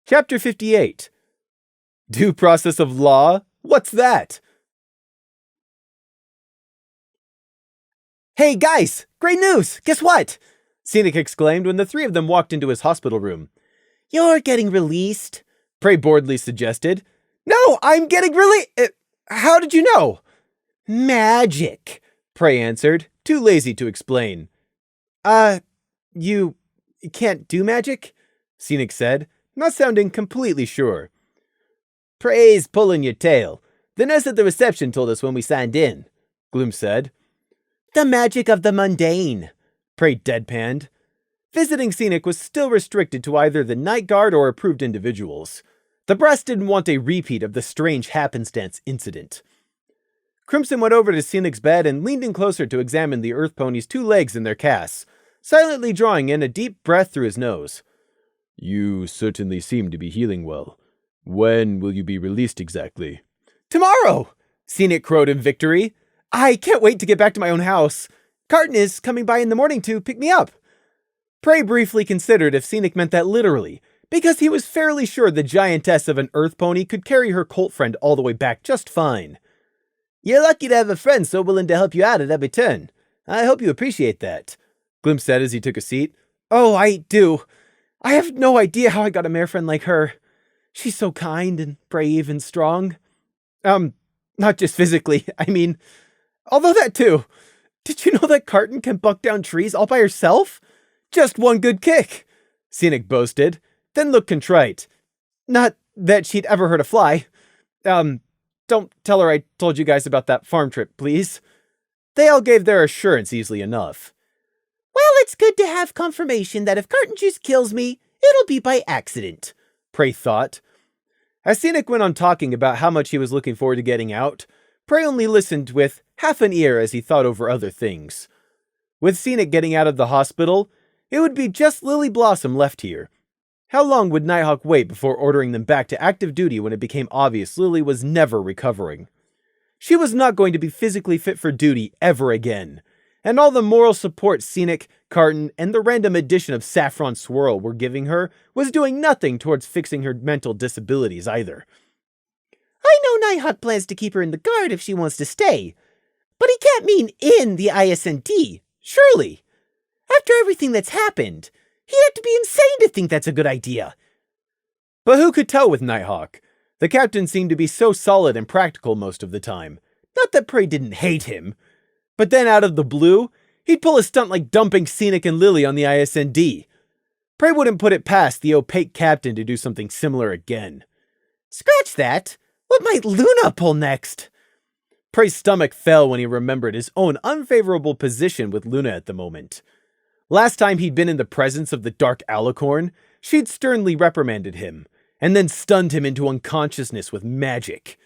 Chapter 58. Due process of law? What's that? Hey guys, great news! Guess what? Scenic exclaimed when the three of them walked into his hospital room. You're getting released, Prey boredly suggested. No, I'm getting how did you know? Magic, Prey answered, too lazy to explain. You can't do magic? Scenic said, not sounding completely sure. Prey's pulling your tail. The nurse at the reception told us when we signed in, Gloom said. The magic of the mundane, Prey deadpanned. Visiting Scenic was still restricted to either the night guard or approved individuals. The brass didn't want a repeat of the strange happenstance incident. Crimson went over to Scenic's bed and leaned in closer to examine the Earth Pony's 2 legs in their casts, silently drawing in a deep breath through his nose. You certainly seem to be healing well. When will you be released exactly? Tomorrow! Scenic crowed in victory. I can't wait to get back to my own house. Carton is coming by in the morning to pick me up. Prey briefly considered if Scenic meant that literally, because he was fairly sure the giantess of an Earth Pony could carry her colt friend all the way back just fine. You're lucky to have a friend so willing to help you out at every turn. I hope you appreciate that, Glim said as he took a seat. Oh, I do. I have no idea how I got a mare friend like her. She's so kind and brave and strong. Not just physically, I mean, although that too. Did you know that Carton can buck down trees all by herself? Just one good kick, Scenic boasted, then looked contrite. Not that she'd ever hurt a fly. Don't tell her I told you guys about that farm trip, please. They all gave their assurance easily enough. Well, it's good to have confirmation that if Carton Juice kills me, it'll be by accident, Prey thought. As Scenic went on talking about how much he was looking forward to getting out, Prey only listened with half an ear as he thought over other things. With Scenic getting out of the hospital, it would be just Lily Blossom left here. How long would Nighthawk wait before ordering them back to active duty when it became obvious Lily was never recovering? She was not going to be physically fit for duty ever again, and all the moral support Scenic, Carton, and the random addition of Saffron Swirl were giving her was doing nothing towards fixing her mental disabilities either. I know Nighthawk plans to keep her in the guard if she wants to stay, but he can't mean in the ISND, surely. After everything that's happened, he'd have to be insane to think that's a good idea. But who could tell with Nighthawk? The captain seemed to be so solid and practical most of the time. Not that Prey didn't hate him. But then out of the blue, he'd pull a stunt like dumping Scenic and Lily on the ISND. Prey wouldn't put it past the opaque captain to do something similar again. Scratch that! What might Luna pull next? Prey's stomach fell when he remembered his own unfavorable position with Luna at the moment. Last time he'd been in the presence of the Dark Alicorn, she'd sternly reprimanded him, and then stunned him into unconsciousness with magic.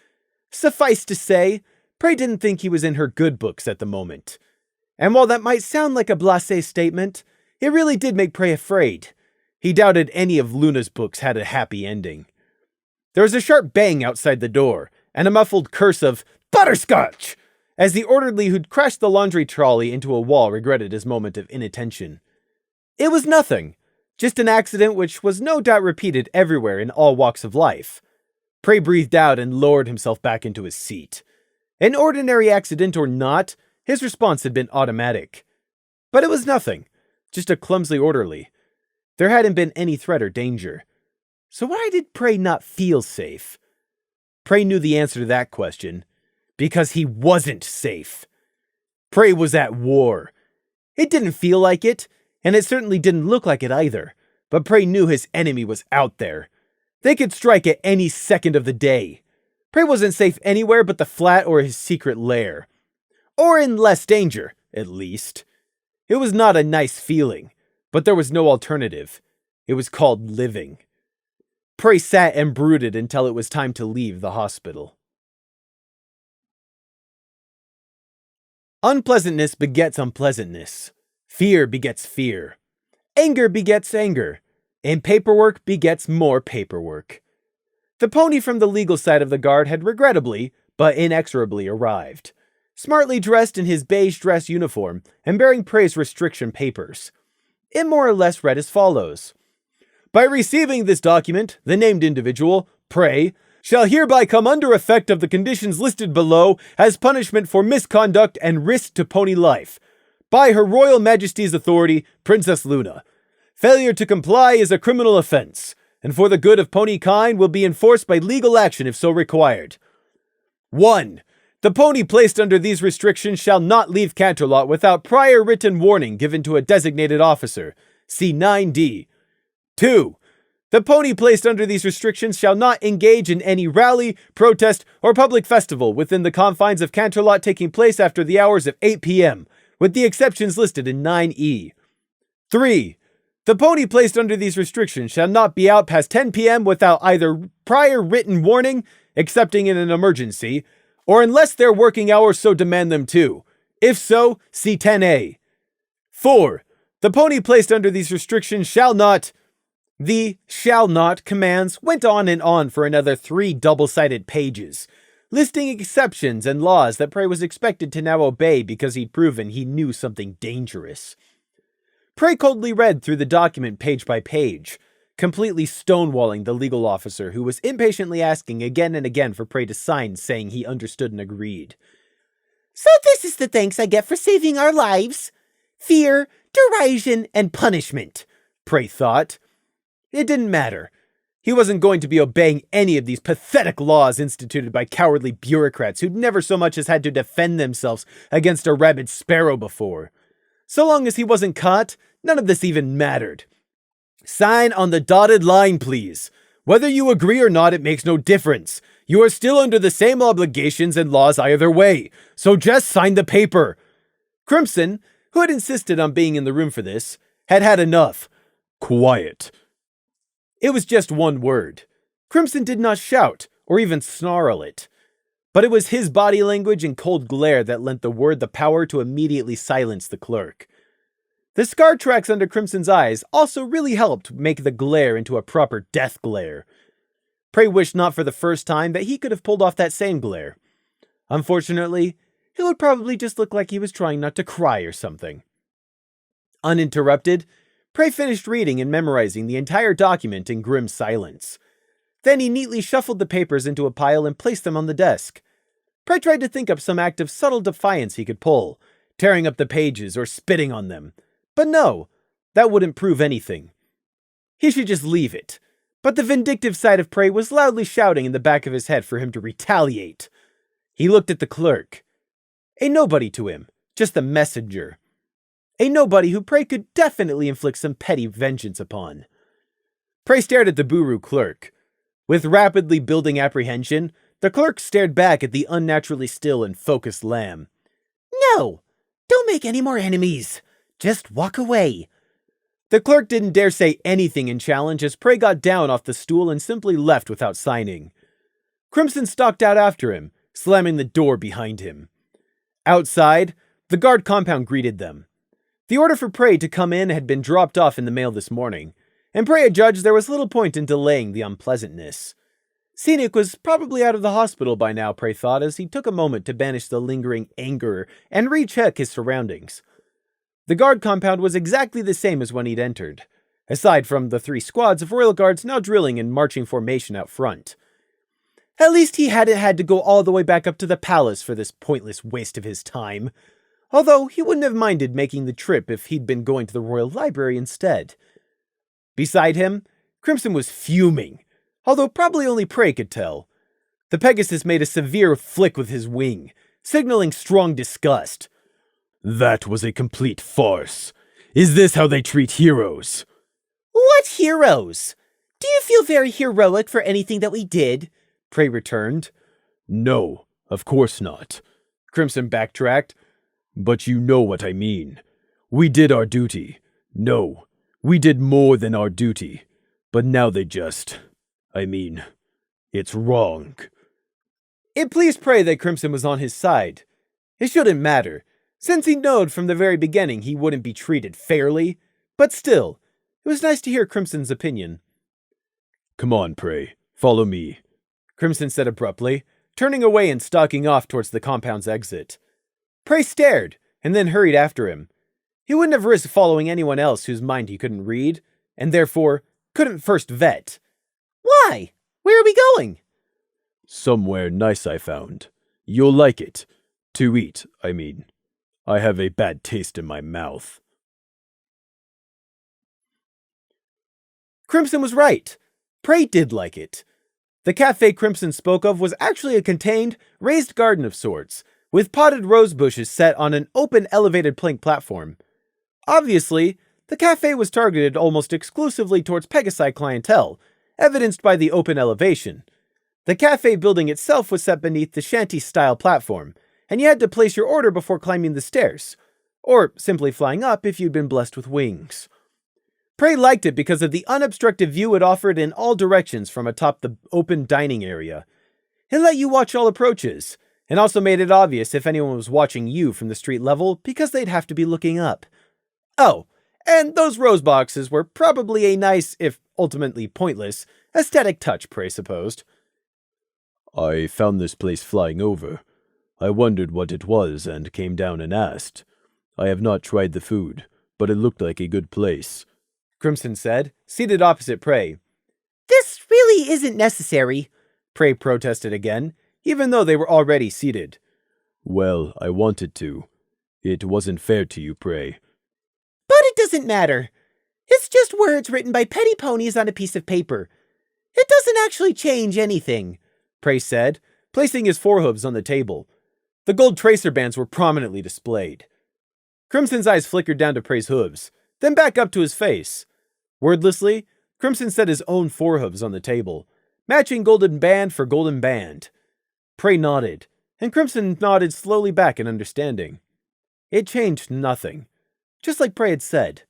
Suffice to say, Prey didn't think he was in her good books at the moment. And while that might sound like a blasé statement, it really did make Prey afraid. He doubted any of Luna's books had a happy ending. There was a sharp bang outside the door, and a muffled curse of butterscotch, as the orderly who'd crashed the laundry trolley into a wall regretted his moment of inattention. It was nothing, just an accident which was no doubt repeated everywhere in all walks of life. Prey breathed out and lowered himself back into his seat. An ordinary accident or not, his response had been automatic. But it was nothing, just a clumsy orderly. There hadn't been any threat or danger. So why did Prey not feel safe? Prey knew the answer to that question. Because he wasn't safe. Prey was at war. It didn't feel like it, and it certainly didn't look like it either. But Prey knew his enemy was out there. They could strike at any second of the day. Prey wasn't safe anywhere but the flat or his secret lair. Or in less danger, at least. It was not a nice feeling, but there was no alternative. It was called living. Prey sat and brooded until it was time to leave the hospital. Unpleasantness begets unpleasantness. Fear begets fear. Anger begets anger. And paperwork begets more paperwork. The pony from the legal side of the guard had regrettably, but inexorably arrived. Smartly dressed in his beige dress uniform and bearing Prey's restriction papers. It more or less read as follows. By receiving this document, the named individual, Prey, shall hereby come under effect of the conditions listed below as punishment for misconduct and risk to pony life. By Her Royal Majesty's authority, Princess Luna. Failure to comply is a criminal offense, and for the good of pony kind will be enforced by legal action if so required. 1. The pony placed under these restrictions shall not leave Canterlot without prior written warning given to a designated officer. See 9D. 2. The pony placed under these restrictions shall not engage in any rally, protest, or public festival within the confines of Canterlot taking place after the hours of 8 p.m., with the exceptions listed in 9E. 3. The pony placed under these restrictions shall not be out past 10 p.m. without either prior written warning, excepting in an emergency, or unless their working hours so demand them to. If so, see 10A. 4. The pony placed under these restrictions shall not... The shall not commands went on and on for another 3 double-sided pages, listing exceptions and laws that Prey was expected to now obey because he'd proven he knew something dangerous. Prey coldly read through the document page by page, completely stonewalling the legal officer who was impatiently asking again and again for Prey to sign saying he understood and agreed. So this is the thanks I get for saving our lives? Fear, derision, and punishment, Prey thought. It didn't matter. He wasn't going to be obeying any of these pathetic laws instituted by cowardly bureaucrats who'd never so much as had to defend themselves against a rabid sparrow before. So long as he wasn't caught, none of this even mattered. Sign on the dotted line, please. Whether you agree or not, it makes no difference. You are still under the same obligations and laws either way, so just sign the paper. Crimson, who had insisted on being in the room for this, had had enough. Quiet. It was just one word. Crimson did not shout, or even snarl it. But it was his body language and cold glare that lent the word the power to immediately silence the clerk. The scar tracks under Crimson's eyes also really helped make the glare into a proper death glare. Prey wished not for the first time that he could have pulled off that same glare. Unfortunately, it would probably just look like he was trying not to cry or something. Uninterrupted, Prey finished reading and memorizing the entire document in grim silence. Then he neatly shuffled the papers into a pile and placed them on the desk. Prey tried to think up some act of subtle defiance he could pull, tearing up the pages or spitting on them. But no, that wouldn't prove anything. He should just leave it. But the vindictive side of Prey was loudly shouting in the back of his head for him to retaliate. He looked at the clerk. A nobody to him, just the messenger. A nobody who Prey could definitely inflict some petty vengeance upon. Prey stared at the Buru clerk. With rapidly building apprehension, the clerk stared back at the unnaturally still and focused Lamb. No! Don't make any more enemies! Just walk away! The clerk didn't dare say anything in challenge as Prey got down off the stool and simply left without signing. Crimson stalked out after him, slamming the door behind him. Outside, the guard compound greeted them. The order for Prey to come in had been dropped off in the mail this morning, and Prey had judged there was little point in delaying the unpleasantness. Scenic was probably out of the hospital by now, Prey thought, as he took a moment to banish the lingering anger and recheck his surroundings. The guard compound was exactly the same as when he'd entered, aside from the 3 squads of royal guards now drilling in marching formation out front. At least he hadn't had to go all the way back up to the palace for this pointless waste of his time. Although he wouldn't have minded making the trip if he'd been going to the Royal Library instead. Beside him, Crimson was fuming, although probably only Prey could tell. The Pegasus made a severe flick with his wing, signaling strong disgust. That was a complete farce. Is this how they treat heroes? What heroes? Do you feel very heroic for anything that we did? Prey returned. No, of course not. Crimson backtracked. But you know what I mean. We did our duty. No, we did more than our duty. But now they just... it's wrong. It pleased Prey that Crimson was on his side. It shouldn't matter, since he knowed from the very beginning he wouldn't be treated fairly. But still, it was nice to hear Crimson's opinion. Come on, Prey. Follow me, Crimson said abruptly, turning away and stalking off towards the compound's exit. Prey stared, and then hurried after him. He wouldn't have risked following anyone else whose mind he couldn't read, and therefore couldn't first vet. Why? Where are we going? Somewhere nice I found. You'll like it. To eat, I mean. I have a bad taste in my mouth. Crimson was right. Prey did like it. The cafe Crimson spoke of was actually a contained, raised garden of sorts, with potted rose bushes set on an open elevated plank platform. Obviously, the cafe was targeted almost exclusively towards Pegasi clientele, evidenced by the open elevation. The cafe building itself was set beneath the shanty-style platform, and you had to place your order before climbing the stairs, or simply flying up if you'd been blessed with wings. Prey liked it because of the unobstructed view it offered in all directions from atop the open dining area. It let you watch all approaches, and also made it obvious if anyone was watching you from the street level because they'd have to be looking up. Oh, and those rose boxes were probably a nice, if ultimately pointless, aesthetic touch, Prey supposed. I found this place flying over. I wondered what it was and came down and asked. I have not tried the food, but it looked like a good place, Crimson said, seated opposite Prey. This really isn't necessary, Prey protested again, even though they were already seated. Well, I wanted to. It wasn't fair to you, Prey. But it doesn't matter. It's just words written by petty ponies on a piece of paper. It doesn't actually change anything, Prey said, placing his forehooves on the table. The gold tracer bands were prominently displayed. Crimson's eyes flickered down to Prey's hooves, then back up to his face. Wordlessly, Crimson set his own forehooves on the table, matching golden band for golden band. Prey nodded, and Crimson nodded slowly back in understanding. It changed nothing, just like Prey had said.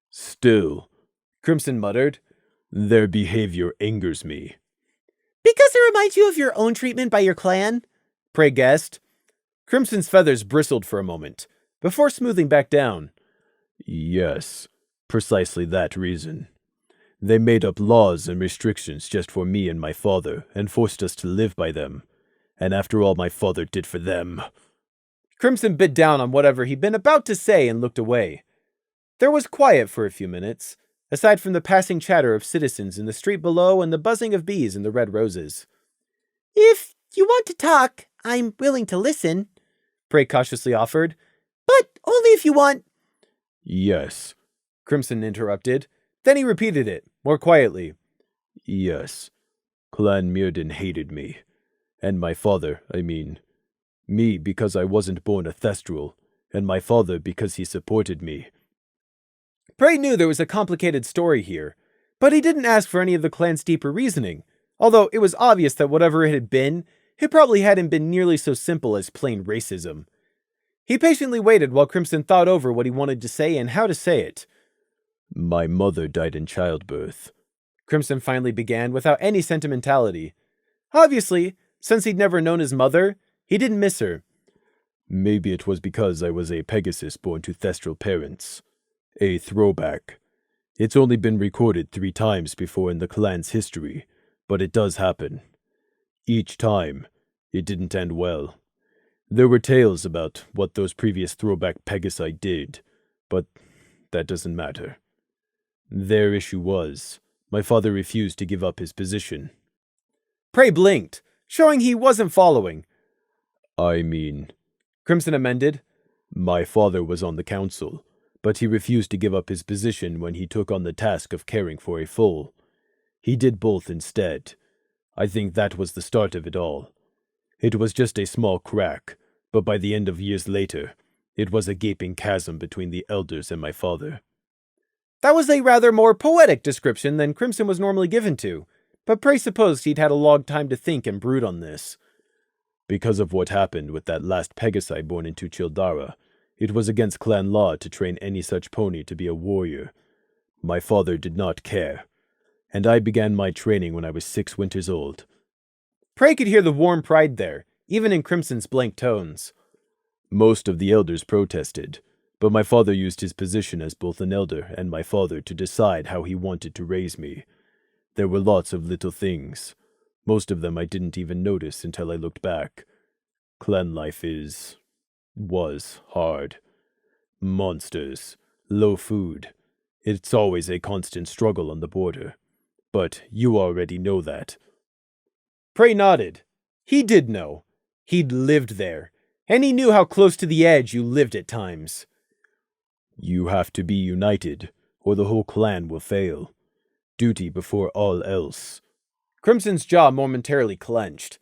Still, Crimson muttered, their behavior angers me. Because it reminds you of your own treatment by your clan? Prey guessed. Crimson's feathers bristled for a moment, before smoothing back down. Yes, precisely that reason. They made up laws and restrictions just for me and my father, and forced us to live by them. And after all my father did for them... Crimson bit down on whatever he'd been about to say and looked away. There was quiet for a few minutes, aside from the passing chatter of citizens in the street below and the buzzing of bees in the red roses. If you want to talk, I'm willing to listen, Prey cautiously offered. But only if you want... Yes, Crimson interrupted. Then he repeated it, more quietly. Yes, Clan Mirrodin hated me. And my father, I mean. Me because I wasn't born a Thestral, and my father because he supported me. Prey knew there was a complicated story here, but he didn't ask for any of the clan's deeper reasoning, although it was obvious that whatever it had been, it probably hadn't been nearly so simple as plain racism. He patiently waited while Crimson thought over what he wanted to say and how to say it. My mother died in childbirth, Crimson finally began without any sentimentality. Obviously, since he'd never known his mother, he didn't miss her. Maybe it was because I was a Pegasus born to Thestral parents. A throwback. It's only been recorded 3 times before in the clan's history, but it does happen. Each time, it didn't end well. There were tales about what those previous throwback Pegasi did, but that doesn't matter. Their issue was, my father refused to give up his position. Prey blinked, showing he wasn't following. I mean, Crimson amended. My father was on the council, but he refused to give up his position when he took on the task of caring for a foal. He did both instead. I think that was the start of it all. It was just a small crack, but by the end of years later, it was a gaping chasm between the elders and my father. That was a rather more poetic description than Crimson was normally given to, but Prey supposed he'd had a long time to think and brood on this. Because of what happened with that last Pegasi born into Childara, it was against clan law to train any such pony to be a warrior. My father did not care, and I began my training when I was 6 winters old. Prey could hear the warm pride there, even in Crimson's blank tones. Most of the elders protested, but my father used his position as both an elder and my father to decide how he wanted to raise me. There were lots of little things. Most of them I didn't even notice until I looked back. Clan life was hard. Monsters, low food, It's always a constant struggle on the border. But you already know that. Prey nodded. He did know. He'd lived there, and he knew how close to the edge you lived at times. You have to be united, or the whole clan will fail. Duty before all else. Crimson's jaw momentarily clenched.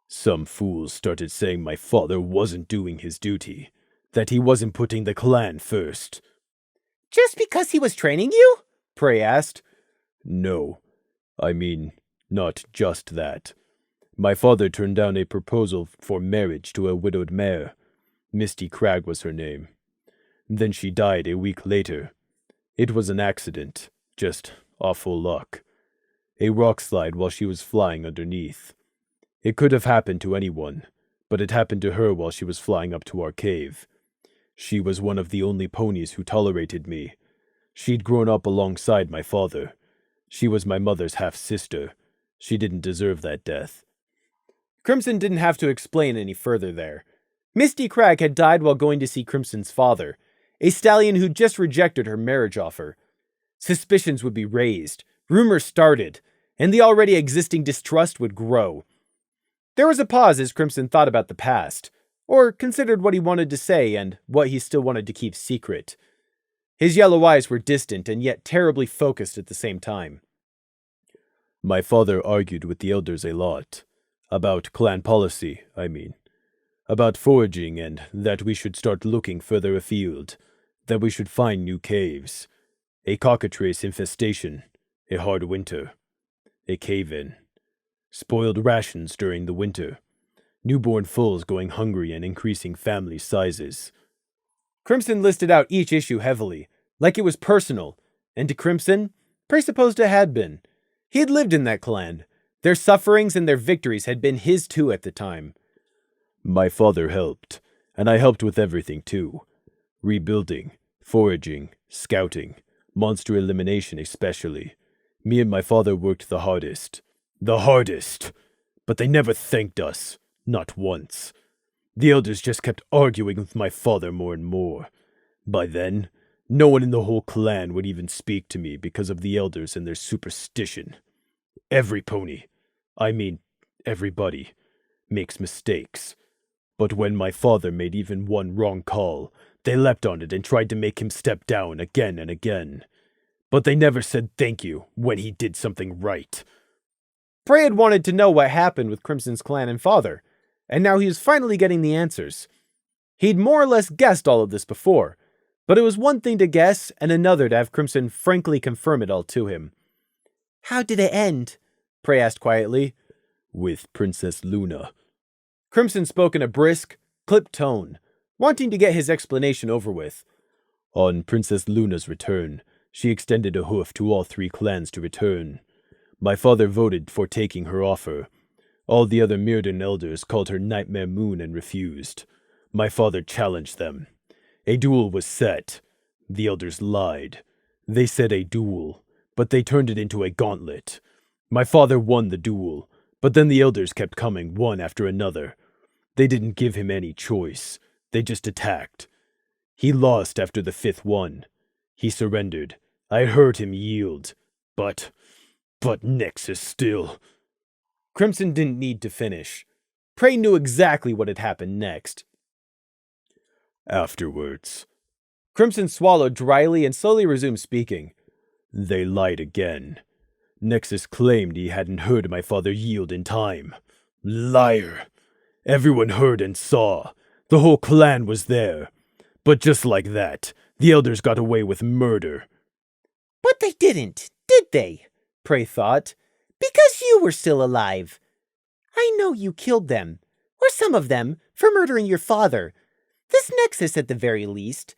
Some fools started saying my father wasn't doing his duty, that he wasn't putting the clan first. Just because he was training you? Prey asked. No, I mean, not just that. My father turned down a proposal for marriage to a widowed mare. Misty Crag was her name. Then she died a week later. It was an accident, just awful luck. A rock slide while she was flying underneath. It could have happened to anyone, but it happened to her while she was flying up to our cave. She was one of the only ponies who tolerated me. She'd grown up alongside my father. She was my mother's half-sister. She didn't deserve that death. Crimson didn't have to explain any further there. Misty Crag had died while going to see Crimson's father, a stallion who'd just rejected her marriage offer. Suspicions would be raised, rumors started, and the already existing distrust would grow. There was a pause as Crimson thought about the past, or considered what he wanted to say and what he still wanted to keep secret. His yellow eyes were distant and yet terribly focused at the same time. My father argued with the elders a lot. About clan policy, I mean. About foraging and that we should start looking further afield. That we should find new caves. A cockatrice infestation. A hard winter. A cave-in. Spoiled rations during the winter. Newborn foals going hungry and increasing family sizes. Crimson listed out each issue heavily, like it was personal, and to Crimson, presupposed it had been. He had lived in that clan. Their sufferings and their victories had been his too at the time. My father helped, and I helped with everything too. Rebuilding, foraging, scouting, monster elimination especially. Me and my father worked the hardest. The hardest! But they never thanked us. Not once. The elders just kept arguing with my father more and more. By then, no one in the whole clan would even speak to me because of the elders and their superstition. Every pony, I mean everybody, makes mistakes. But when my father made even one wrong call, they leapt on it and tried to make him step down again and again. But they never said thank you when he did something right. Prey had wanted to know what happened with Crimson's clan and father, and now he was finally getting the answers. He'd more or less guessed all of this before, but it was one thing to guess and another to have Crimson frankly confirm it all to him. How did it end? Prey asked quietly. With Princess Luna. Crimson spoke in a brisk, clipped tone, wanting to get his explanation over with. On Princess Luna's return, she extended a hoof to all 3 clans to return. My father voted for taking her offer. All the other Mirrodin elders called her Nightmare Moon and refused. My father challenged them. A duel was set. The elders lied. They said a duel, but they turned it into a gauntlet. My father won the duel, but then the elders kept coming one after another. They didn't give him any choice. They just attacked. He lost after the 5th one. He surrendered. I heard him yield. But Nexus still... Crimson didn't need to finish. Prey knew exactly what had happened next. Afterwards. Crimson swallowed dryly and slowly resumed speaking. They lied again. Nexus claimed he hadn't heard my father yield in time. Liar. Everyone heard and saw. The whole clan was there. But just like that, the elders got away with murder. But they didn't, did they? Prey thought. Because you were still alive. I know you killed them, or some of them, for murdering your father. This Nexus at the very least.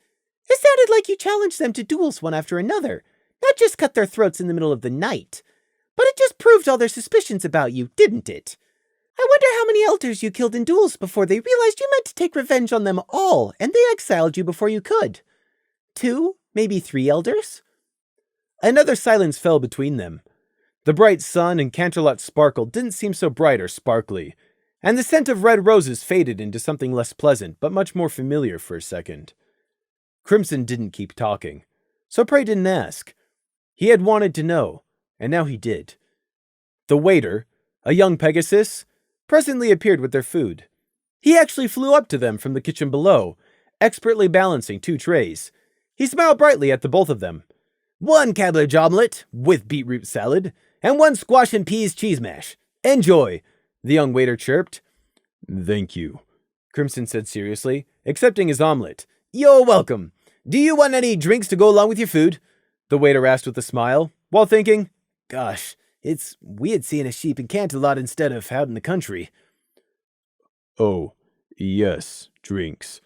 It sounded like you challenged them to duels one after another, not just cut their throats in the middle of the night. But it just proved all their suspicions about you, didn't it? I wonder how many elders you killed in duels before they realized you meant to take revenge on them all, and they exiled you before you could. 2, maybe 3 elders? Another silence fell between them. The bright sun and Canterlot's sparkle didn't seem so bright or sparkly, and the scent of red roses faded into something less pleasant but much more familiar for a second. Crimson didn't keep talking. so Prey didn't ask. He had wanted to know, and now he did. The waiter, a young Pegasus, presently appeared with their food. He actually flew up to them from the kitchen below, expertly balancing 2 trays. He smiled brightly at the both of them. 1 cabbage omelet with beetroot salad, and 1 squash and peas cheese mash. Enjoy, the young waiter chirped. Thank you, Crimson said seriously, accepting his omelet. You're welcome. Do you want any drinks to go along with your food? The waiter asked with a smile, while thinking, gosh, it's weird seeing a sheep in Canterlot instead of out in the country. Oh, yes, drinks.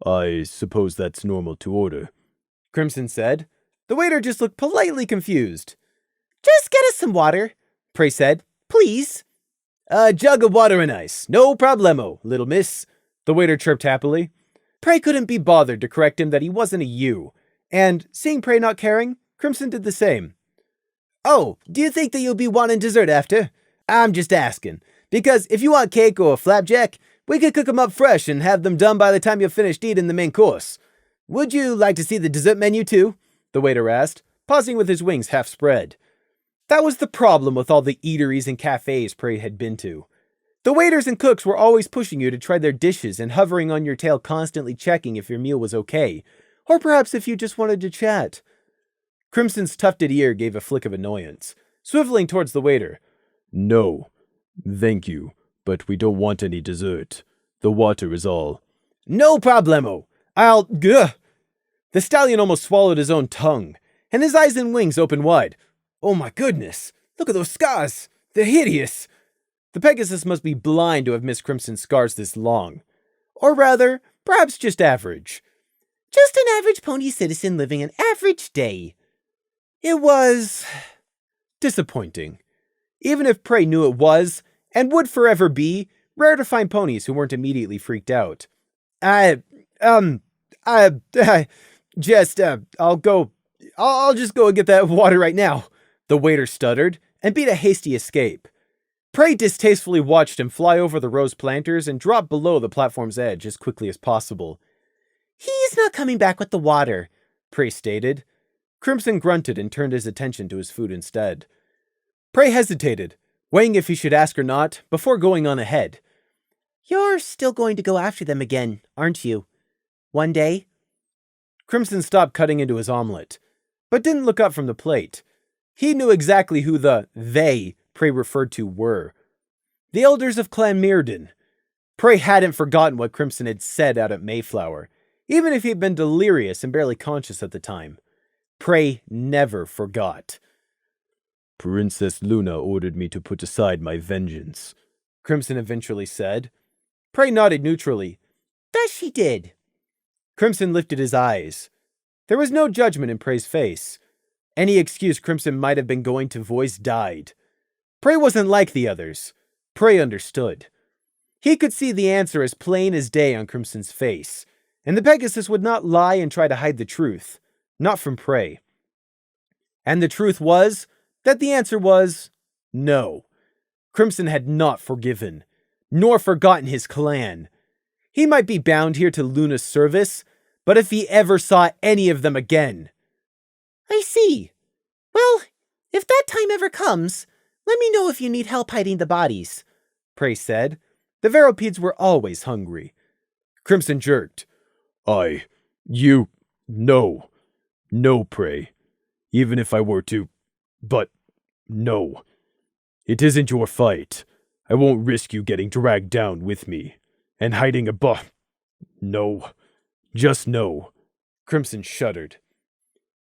I suppose that's normal to order, Crimson said. The waiter just looked politely confused. Just get us some water, Prey said. Please. A jug of water and ice. No problemo, little miss, the waiter chirped happily. Prey couldn't be bothered to correct him that he wasn't a you, and seeing Prey not caring, Crimson did the same. Oh, do you think that you'll be wanting dessert after? I'm just asking, because if you want cake or a flapjack, we could cook them up fresh and have them done by the time you're finished eating the main course. Would you like to see the dessert menu too? The waiter asked, pausing with his wings half spread. That was the problem with all the eateries and cafes Prey had been to. The waiters and cooks were always pushing you to try their dishes and hovering on your tail constantly checking if your meal was okay, or perhaps if you just wanted to chat. Crimson's tufted ear gave a flick of annoyance, swiveling towards the waiter. No, thank you, but we don't want any dessert. The water is all. No problemo. Gah! The stallion almost swallowed his own tongue, and his eyes and wings opened wide. Oh my goodness, look at those scars. They're hideous. The Pegasus must be blind to have missed Crimson's scars this long. Or rather, perhaps just average. Just an average pony citizen living an average day. It was disappointing. Even if Prey knew it was, and would forever be, rare to find ponies who weren't immediately freaked out. I'll just go and get that water right now, the waiter stuttered, and beat a hasty escape. Prey distastefully watched him fly over the rose planters and drop below the platform's edge as quickly as possible. He's not coming back with the water, Prey stated. Crimson grunted and turned his attention to his food instead. Prey hesitated, weighing if he should ask or not, before going on ahead. You're still going to go after them again, aren't you? One day? Crimson stopped cutting into his omelet, but didn't look up from the plate. He knew exactly who the they Prey referred to were. The elders of Clan Mirrodin. Prey hadn't forgotten what Crimson had said out at Mayflower, even if he'd been delirious and barely conscious at the time. Prey never forgot. Princess Luna ordered me to put aside my vengeance, Crimson eventually said. Prey nodded neutrally. That she did. Crimson lifted his eyes. There was no judgment in Prey's face. Any excuse Crimson might have been going to voice died. Prey wasn't like the others. Prey understood. He could see the answer as plain as day on Crimson's face, and the Pegasus would not lie and try to hide the truth. Not from Prey. And the truth was that the answer was no. Crimson had not forgiven, nor forgotten his clan. He might be bound here to Luna's service, but if he ever saw any of them again... I see. Well, if that time ever comes, let me know if you need help hiding the bodies, Prey said. The Veropedes were always hungry. Crimson jerked. No, Prey. Even if I were to, but no. It isn't your fight. I won't risk you getting dragged down with me, and hiding No. Just no. Crimson shuddered.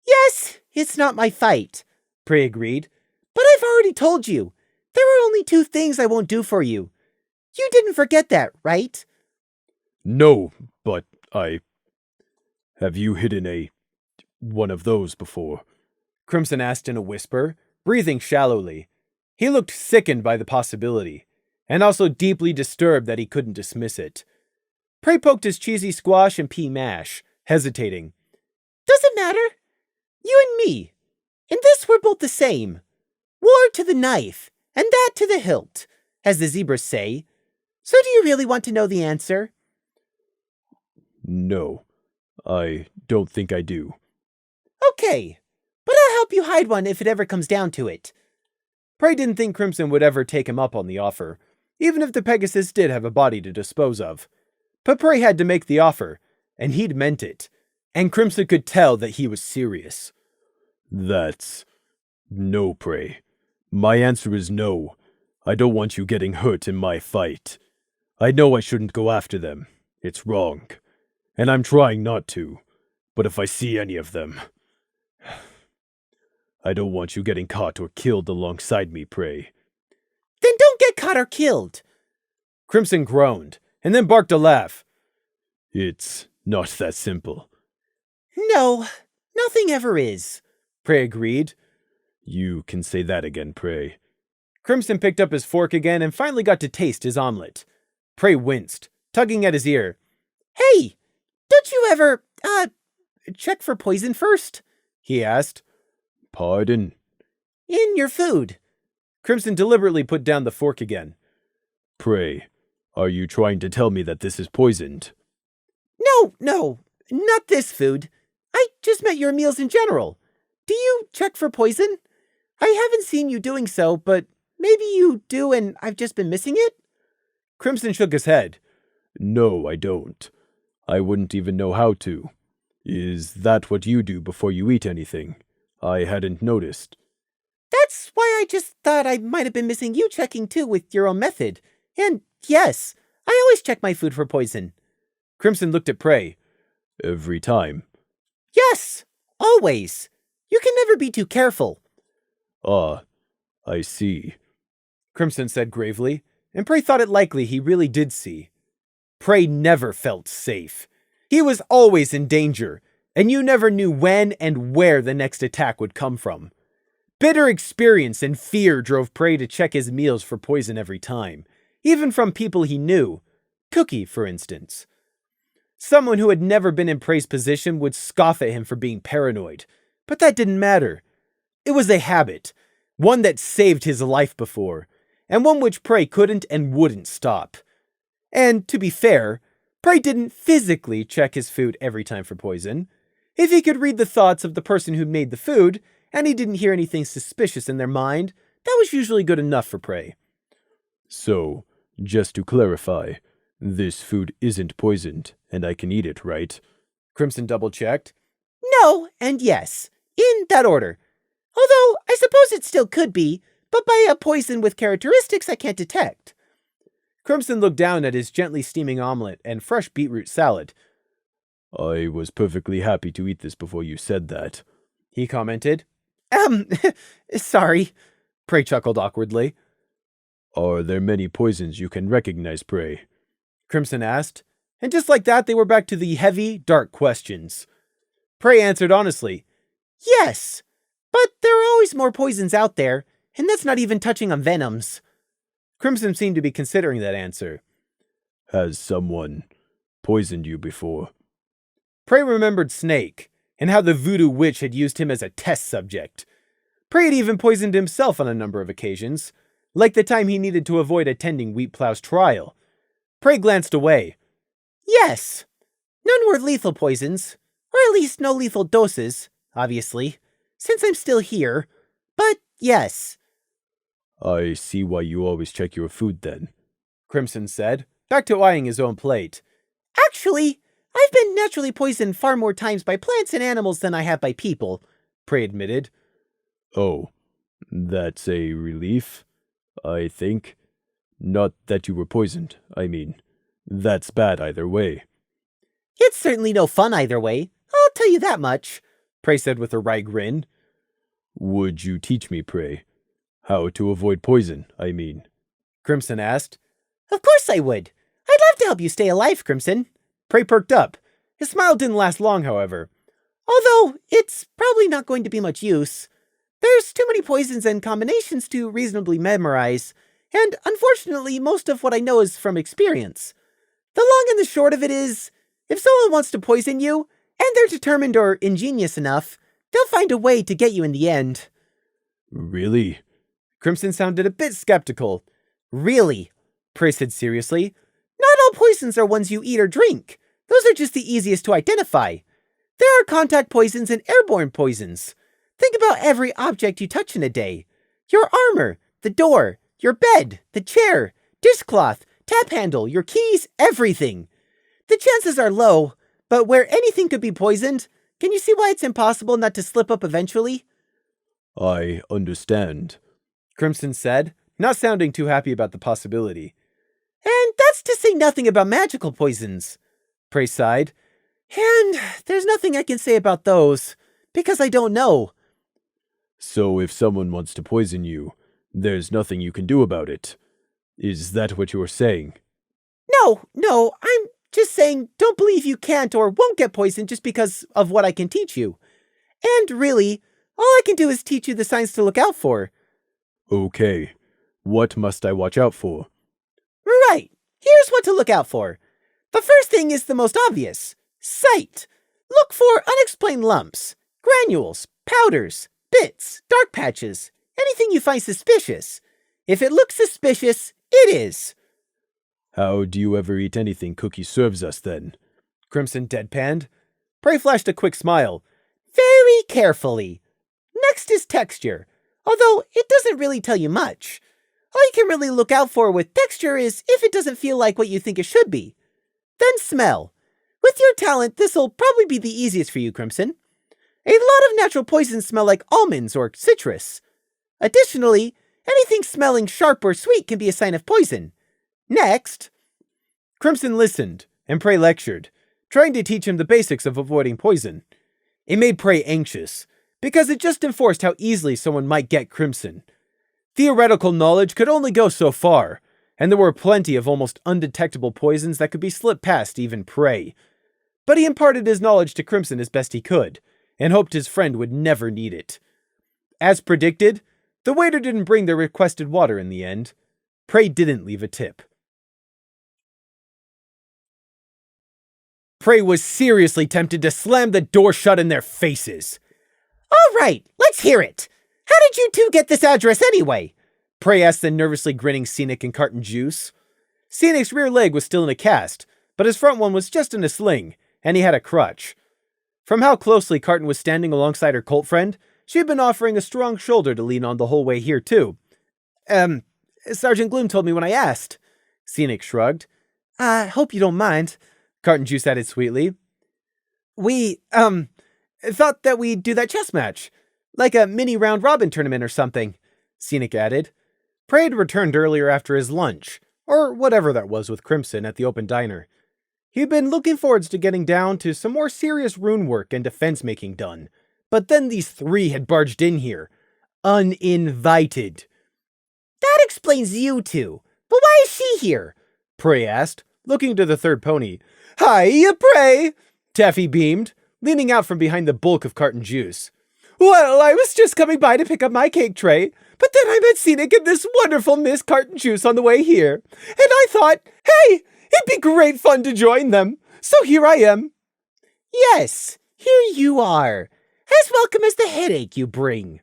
Yes, it's not my fight, Prey agreed. But I've already told you. There are only 2 things I won't do for you. You didn't forget that, right? No, but have you hidden one of those before? Crimson asked in a whisper, breathing shallowly. He looked sickened by the possibility, and also deeply disturbed that he couldn't dismiss it. Prey poked his cheesy squash and pea mash, hesitating. Doesn't matter. You and me. In this we're both the same. War to the knife, and that to the hilt, as the zebras say. So do you really want to know the answer? No, I don't think I do. Okay, but I'll help you hide one if it ever comes down to it. Prey didn't think Crimson would ever take him up on the offer, even if the Pegasus did have a body to dispose of. But Prey had to make the offer, and he'd meant it, and Crimson could tell that he was serious. That's... no, Prey. My answer is no. I don't want you getting hurt in my fight. I know I shouldn't go after them. It's wrong. And I'm trying not to. But if I see any of them... I don't want you getting caught or killed alongside me, Prey. Then don't get caught or killed. Crimson groaned, and then barked a laugh. It's not that simple. No, nothing ever is, Prey agreed. You can say that again, Prey. Crimson picked up his fork again and finally got to taste his omelet. Prey winced, tugging at his ear. Hey, don't you ever, check for poison first? He asked. Pardon? In your food. Crimson deliberately put down the fork again. Prey, are you trying to tell me that this is poisoned? No, not this food. I just meant your meals in general. Do you check for poison? I haven't seen you doing so, but maybe you do and I've just been missing it? Crimson shook his head. No, I don't. I wouldn't even know how to. Is that what you do before you eat anything? I hadn't noticed. That's why I just thought I might have been missing you checking too with your own method. And yes, I always check my food for poison. Crimson looked at Prey. Every time? Yes, always. You can never be too careful. Ah, I see. Crimson said gravely, and Prey thought it likely he really did see. Prey never felt safe. He was always in danger, and you never knew when and where the next attack would come from. Bitter experience and fear drove Prey to check his meals for poison every time, even from people he knew. Cookie, for instance. Someone who had never been in Prey's position would scoff at him for being paranoid, but that didn't matter. It was a habit, one that saved his life before, and one which Prey couldn't and wouldn't stop. And, to be fair, Prey didn't physically check his food every time for poison. If he could read the thoughts of the person who made the food, and he didn't hear anything suspicious in their mind, that was usually good enough for Prey. So, just to clarify, this food isn't poisoned, and I can eat it, right? Crimson double-checked. No, and yes, in that order. Although, I suppose it still could be, but by a poison with characteristics I can't detect. Crimson looked down at his gently steaming omelet and fresh beetroot salad. I was perfectly happy to eat this before you said that, he commented. Sorry, Prey chuckled awkwardly. Are there many poisons you can recognize, Prey? Crimson asked, and just like that they were back to the heavy, dark questions. Prey answered honestly. Yes, but there are always more poisons out there, and that's not even touching on venoms. Crimson seemed to be considering that answer. Has someone poisoned you before? Prey remembered Snake, and how the voodoo witch had used him as a test subject. Prey had even poisoned himself on a number of occasions, like the time he needed to avoid attending Wheatplow's trial. Prey glanced away. Yes, none were lethal poisons, or at least no lethal doses, obviously, since I'm still here, but yes. I see why you always check your food then, Crimson said, back to eyeing his own plate. Actually, I've been naturally poisoned far more times by plants and animals than I have by people, Prey admitted. Oh, that's a relief, I think. Not that you were poisoned, I mean. That's bad either way. It's certainly no fun either way, I'll tell you that much, Prey said with a wry grin. Would you teach me, Prey? How to avoid poison, I mean? Crimson asked. Of course I would. I'd love to help you stay alive, Crimson. Prey perked up. His smile didn't last long, however. Although, it's probably not going to be much use. There's too many poisons and combinations to reasonably memorize, and unfortunately, most of what I know is from experience. The long and the short of it is, if someone wants to poison you, and they're determined or ingenious enough, they'll find a way to get you in the end. Really? Crimson sounded a bit skeptical. Really? Prey said seriously. Not all poisons are ones you eat or drink. Those are just the easiest to identify. There are contact poisons and airborne poisons. Think about every object you touch in a day. Your armor, the door, your bed, the chair, dishcloth, tap handle, your keys, everything. The chances are low, but where anything could be poisoned, can you see why it's impossible not to slip up eventually? I understand, Crimson said, not sounding too happy about the possibility. And that's to say nothing about magical poisons. Prey sighed. And there's nothing I can say about those, because I don't know. So if someone wants to poison you, there's nothing you can do about it. Is that what you're saying? No, I'm just saying don't believe you can't or won't get poisoned just because of what I can teach you. And really, all I can do is teach you the signs to look out for. Okay. What must I watch out for? Right, here's what to look out for. The first thing is the most obvious. Sight. Look for unexplained lumps, granules, powders, bits, dark patches, anything you find suspicious. If it looks suspicious, it is. How do you ever eat anything Cookie serves us then? Crimson deadpanned. Prey flashed a quick smile. Very carefully. Next is texture, although it doesn't really tell you much. All you can really look out for with texture is if it doesn't feel like what you think it should be. Then smell. With your talent, this'll probably be the easiest for you, Crimson. A lot of natural poisons smell like almonds or citrus. Additionally, anything smelling sharp or sweet can be a sign of poison. Next. Crimson listened, and Prey lectured, trying to teach him the basics of avoiding poison. It made Prey anxious, because it just enforced how easily someone might get Crimson. Theoretical knowledge could only go so far, and there were plenty of almost undetectable poisons that could be slipped past even Prey. But he imparted his knowledge to Crimson as best he could, and hoped his friend would never need it. As predicted, the waiter didn't bring the requested water in the end. Prey didn't leave a tip. Prey was seriously tempted to slam the door shut in their faces. All right, let's hear it. How did you two get this address anyway? Prey asked the nervously grinning Scenic and Carton Juice. Scenic's rear leg was still in a cast, but his front one was just in a sling, and he had a crutch. From how closely Carton was standing alongside her cult friend, she had been offering a strong shoulder to lean on the whole way here, too. Sergeant Gloom told me when I asked. Scenic shrugged. I hope you don't mind. Carton Juice added sweetly. We, thought that we'd do that chess match. Like a mini round-robin tournament or something, Scenic added. Prey had returned earlier after his lunch, or whatever that was with Crimson at the open diner. He'd been looking forwards to getting down to some more serious rune work and defense making done. But then these three had barged in here. Uninvited. That explains you two. But why is she here? Prey asked, looking to the third pony. Hiya, Prey! Taffy beamed, leaning out from behind the bulk of Carton Juice. Well, I was just coming by to pick up my cake tray, but then I met Scenic and this wonderful Miss Carton Juice on the way here, and I thought, hey, it'd be great fun to join them, so here I am. Yes, here you are, as welcome as the headache you bring.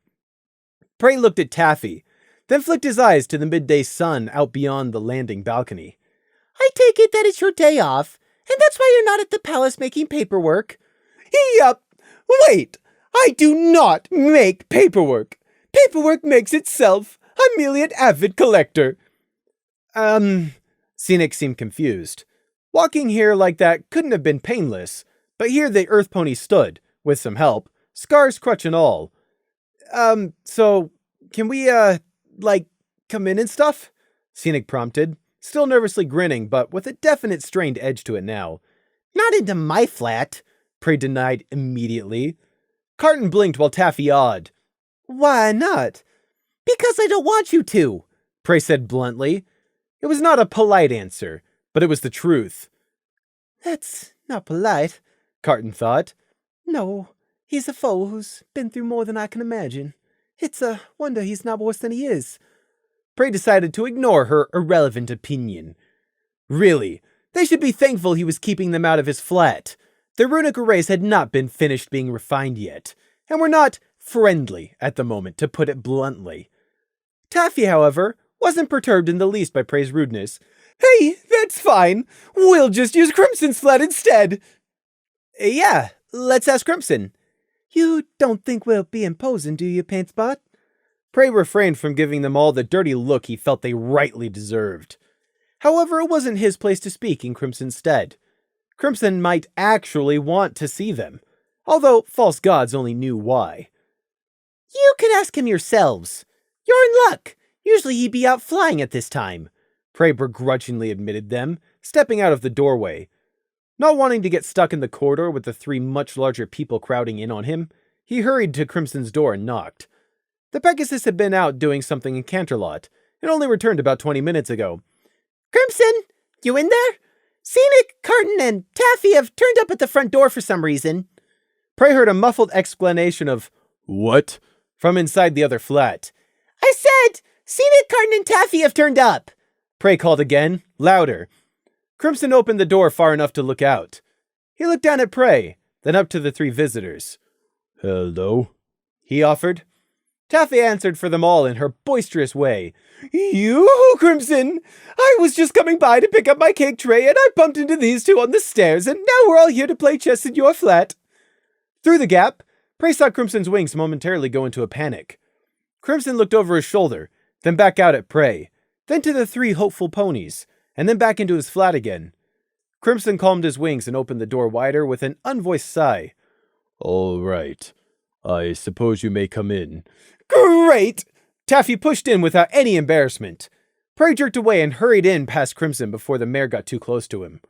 Prey looked at Taffy, then flicked his eyes to the midday sun out beyond the landing balcony. I take it that it's your day off, and that's why you're not at the palace making paperwork. Yup, wait! I do not make paperwork. Paperwork makes itself. I'm merely an avid collector. Scenic seemed confused. Walking here like that couldn't have been painless, but here the Earth Pony stood, with some help, scars, crutch, and all. So, can we, come in and stuff? Scenic prompted, still nervously grinning, but with a definite strained edge to it now. Not into my flat, Prey denied immediately. Carton blinked while Taffy awed. Why not? Because I don't want you to, Prey said bluntly. It was not a polite answer, but it was the truth. That's not polite, Carton thought. No, he's a foe who's been through more than I can imagine. It's a wonder he's not worse than he is. Prey decided to ignore her irrelevant opinion. Really, they should be thankful he was keeping them out of his flat. The runic arrays had not been finished being refined yet, and were not friendly at the moment, to put it bluntly. Taffy, however, wasn't perturbed in the least by Prey's rudeness. Hey, that's fine. We'll just use Crimson's flat instead. Yeah, Let's ask Crimson. You don't think we'll be imposing, do you, Paint Spot? Prey refrained from giving them all the dirty look he felt they rightly deserved. However, it wasn't his place to speak in Crimson's stead. Crimson might actually want to see them, although false gods only knew why. You can ask him yourselves. You're in luck. Usually he'd be out flying at this time. Prey begrudgingly admitted them, stepping out of the doorway. Not wanting to get stuck in the corridor with the three much larger people crowding in on him, he hurried to Crimson's door and knocked. The Pegasus had been out doing something in Canterlot, and only returned about 20 minutes ago. Crimson, you in there? Scenic, Carton, and Taffy have turned up at the front door for some reason. Prey heard a muffled exclamation of, "What?" from inside the other flat. I said, Scenic, Carton, and Taffy have turned up. Prey called again, louder. Crimson opened the door far enough to look out. He looked down at Prey, then up to the three visitors. "Hello?" he offered. Taffy answered for them all in her boisterous way. "Yoo-hoo, Crimson! I was just coming by to pick up my cake tray and I bumped into these two on the stairs and now we're all here to play chess in your flat." Through the gap, Prey saw Crimson's wings momentarily go into a panic. Crimson looked over his shoulder, then back out at Prey, then to the three hopeful ponies, and then back into his flat again. Crimson calmed his wings and opened the door wider with an unvoiced sigh. "All right. I suppose you may come in." "Great!" Taffy pushed in without any embarrassment. Prey jerked away and hurried in past Crimson before the mare got too close to him.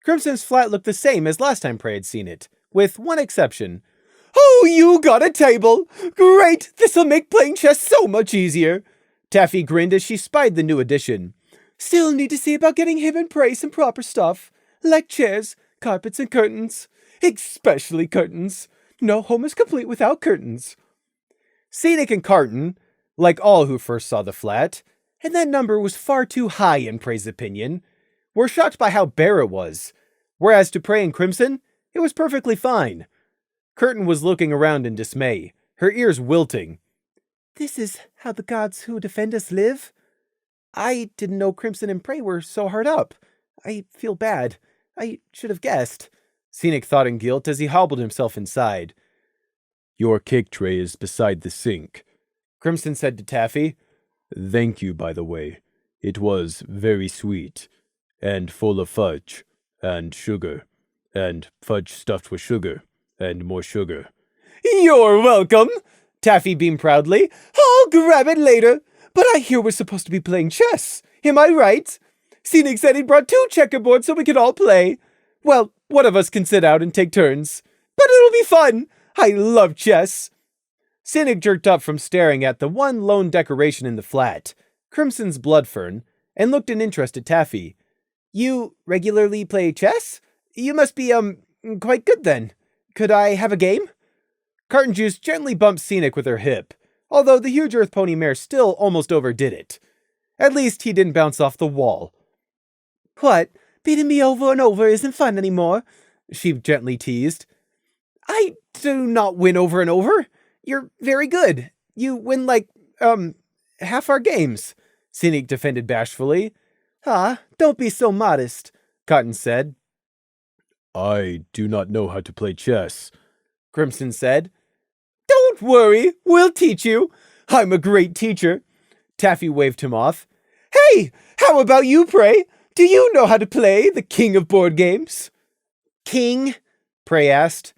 Crimson's flat looked the same as last time Prey had seen it, with one exception. "Oh, you got a table! Great! This'll make playing chess so much easier!" Taffy grinned as she spied the new addition. "Still need to see about getting him and Prey some proper stuff, like chairs, carpets, and curtains. Especially curtains. No home is complete without curtains." Scenic and Carton, like all who first saw the flat, and that number was far too high in Prey's opinion, were shocked by how bare it was, whereas to Prey and Crimson, it was perfectly fine. Curtain was looking around in dismay, her ears wilting. "This is how the gods who defend us live? I didn't know Crimson and Prey were so hard up. I feel bad. I should have guessed." Scenic thought in guilt as he hobbled himself inside. "Your cake tray is beside the sink," Crimson said to Taffy. "Thank you, by the way. It was very sweet, and full of fudge, and sugar, and fudge stuffed with sugar, and more sugar." "You're welcome!" Taffy beamed proudly. "I'll grab it later. But I hear we're supposed to be playing chess. Am I right? Scenic said he brought 2 checkerboards so we could all play. Well, one of us can sit out and take turns. But it'll be fun. I love chess." Scenic jerked up from staring at the one lone decoration in the flat, Crimson's blood fern, and looked in interest at Taffy. "You regularly play chess? You must be, quite good then. Could I have a game?" Carton Juice gently bumped Scenic with her hip, although the huge earth pony mare still almost overdid it. At least he didn't bounce off the wall. "What, beating me over and over isn't fun anymore?" she gently teased. "I do not win over and over. You're very good. You win like, half our games," Scenic defended bashfully. "Ah, don't be so modest," Cotton said. "I do not know how to play chess," Crimson said. "Don't worry, we'll teach you. I'm a great teacher." Taffy waved him off. "Hey, how about you, Prey? Do you know how to play the king of board games?" "King?" Prey asked.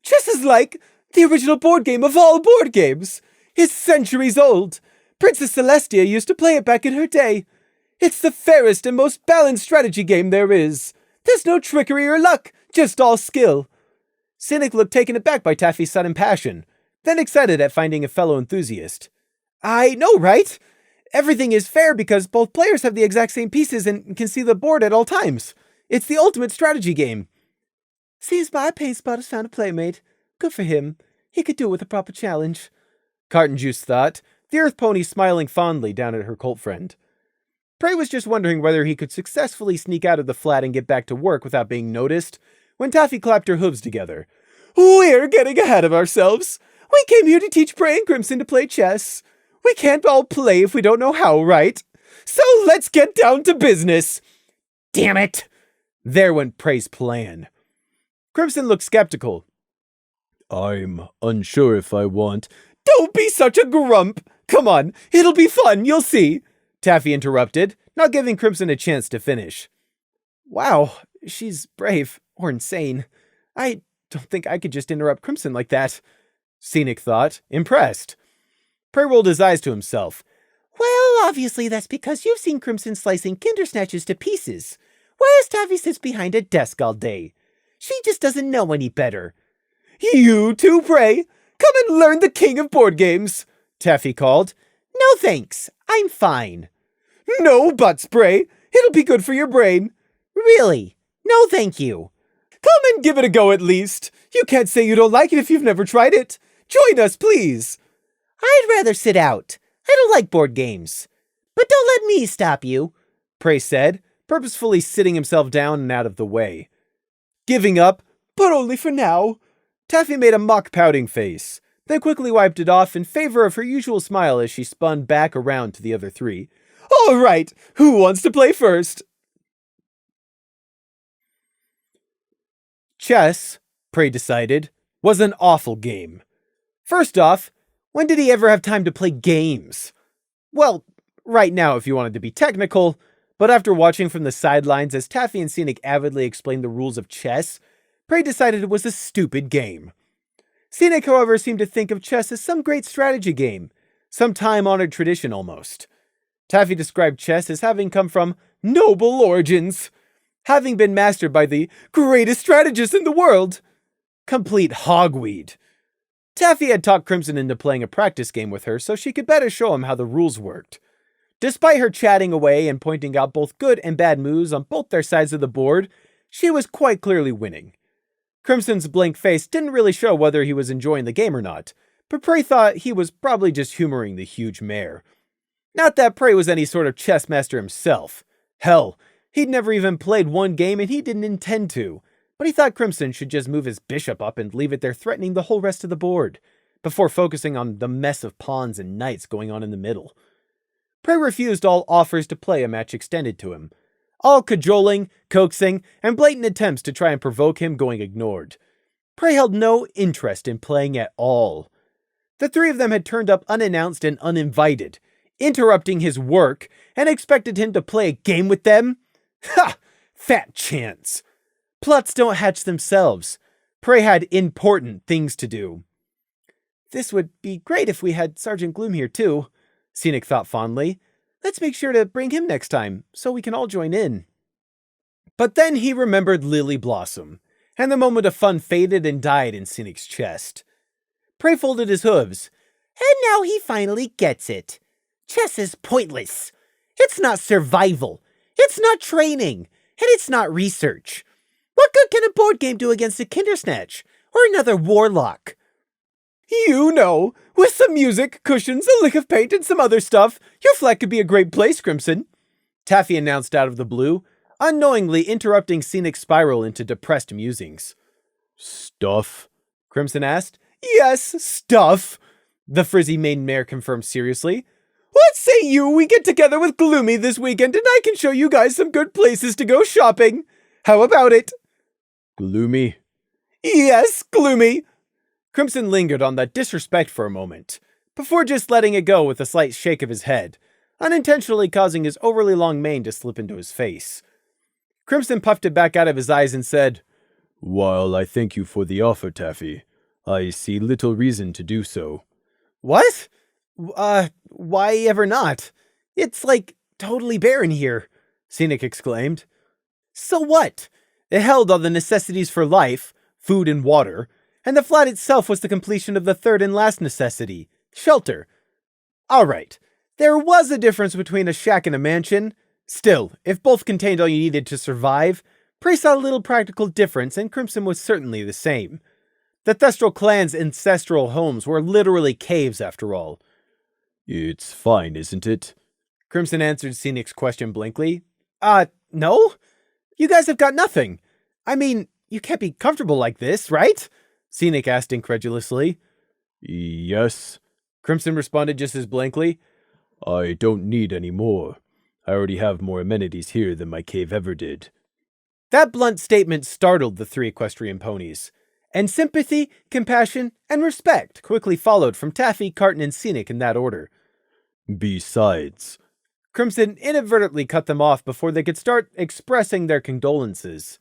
"Chess is like the original board game of all board games. It's centuries old. Princess Celestia used to play it back in her day. It's the fairest and most balanced strategy game there is. There's no trickery or luck, just all skill." Cynic looked taken aback by Taffy's sudden passion, then excited at finding a fellow enthusiast. "I know, right? Everything is fair because both players have the exact same pieces and can see the board at all times. It's the ultimate strategy game." "Seems my Paint Spot has found a playmate. Good for him. He could do it with a proper challenge," Carton Juice thought, the earth pony smiling fondly down at her colt friend. Prey was just wondering whether he could successfully sneak out of the flat and get back to work without being noticed, when Taffy clapped her hooves together. "We're getting ahead of ourselves. We came here to teach Prey and Crimson to play chess. We can't all play if we don't know how, right? So let's get down to business." "Damn it!" There went Prey's plan. Crimson looked skeptical, I'm unsure if I want. Don't be such a grump! Come on, it'll be fun, you'll see! Taffy interrupted, not giving Crimson a chance to finish. Wow, she's brave, or insane. I don't think I could just interrupt Crimson like that. Scenic thought, impressed. Prey rolled his eyes to himself. Well, obviously that's because you've seen Crimson slicing Kinder Snatches to pieces, whereas Taffy sits behind a desk all day. She just doesn't know any better. You too, Prey! Come and learn the king of board games! Taffy called. No thanks, I'm fine. No buts, Prey! It'll be good for your brain. Really? No thank you. Come and give it a go at least. You can't say you don't like it if you've never tried it. Join us, please. I'd rather sit out. I don't like board games. But don't let me stop you, Prey said, purposefully sitting himself down and out of the way. Giving up, but only for now. Taffy made a mock pouting face, then quickly wiped it off in favor of her usual smile as she spun back around to the other three. All right, who wants to play first? Chess, Prey decided, was an awful game. First off, when did he ever have time to play games? Well, right now if you wanted to be technical, but after watching from the sidelines as Taffy and Scenic avidly explained the rules of chess, Prey decided it was a stupid game. Scenic, however, seemed to think of chess as some great strategy game, some time-honored tradition almost. Taffy described chess as having come from noble origins, having been mastered by the greatest strategist in the world. Complete hogweed. Taffy had talked Crimson into playing a practice game with her so she could better show him how the rules worked. Despite her chatting away and pointing out both good and bad moves on both their sides of the board, she was quite clearly winning. Crimson's blank face didn't really show whether he was enjoying the game or not, but Prey thought he was probably just humoring the huge mare. Not that Prey was any sort of chess master himself. Hell, he'd never even played one game and he didn't intend to, but he thought Crimson should just move his bishop up and leave it there threatening the whole rest of the board, before focusing on the mess of pawns and knights going on in the middle. Prey refused all offers to play a match extended to him, all cajoling, coaxing, and blatant attempts to try and provoke him going ignored. Prey held no interest in playing at all. The three of them had turned up unannounced and uninvited, interrupting his work, and expected him to play a game with them? Ha! Fat chance! Plots don't hatch themselves. Prey had important things to do. This would be great if we had Sergeant Gloom here too, Scenic thought fondly. Let's make sure to bring him next time, so we can all join in. But then he remembered Lily Blossom, and the moment of fun faded and died in Scenic's chest. Prey folded his hooves. And now he finally gets it. Chess is pointless. It's not survival. It's not training. And it's not research. What good can a board game do against a Kindersnatch? Or another Warlock? You know, with some music, cushions, a lick of paint, and some other stuff, your flat could be a great place, Crimson, Taffy announced out of the blue, unknowingly interrupting Scenic's spiral into depressed musings. Stuff? Crimson asked. Yes, stuff, the frizzy maiden mare confirmed seriously. What say we get together with Gloomy this weekend and I can show you guys some good places to go shopping? How about it? Gloomy? Yes, Gloomy. Crimson lingered on that disrespect for a moment, before just letting it go with a slight shake of his head, unintentionally causing his overly long mane to slip into his face. Crimson puffed it back out of his eyes and said, While I thank you for the offer, Taffy, I see little reason to do so. What? Why ever not? It's like totally barren here, Scenic exclaimed. So what? It held all the necessities for life, food and water, and the flat itself was the completion of the third and last necessity, shelter. Alright, there was a difference between a shack and a mansion. Still, if both contained all you needed to survive, Prey saw a little practical difference and Crimson was certainly the same. The Thestral clan's ancestral homes were literally caves after all. It's fine, isn't it? Crimson answered Scenic's question blankly. No? You guys have got nothing. I mean, you can't be comfortable like this, right? Scenic asked incredulously. Yes, Crimson responded just as blankly. I don't need any more. I already have more amenities here than my cave ever did. That blunt statement startled the three equestrian ponies. and sympathy, compassion, and respect quickly followed from Taffy, Carton, and Scenic in that order. Besides, Crimson inadvertently cut them off before they could start expressing their condolences.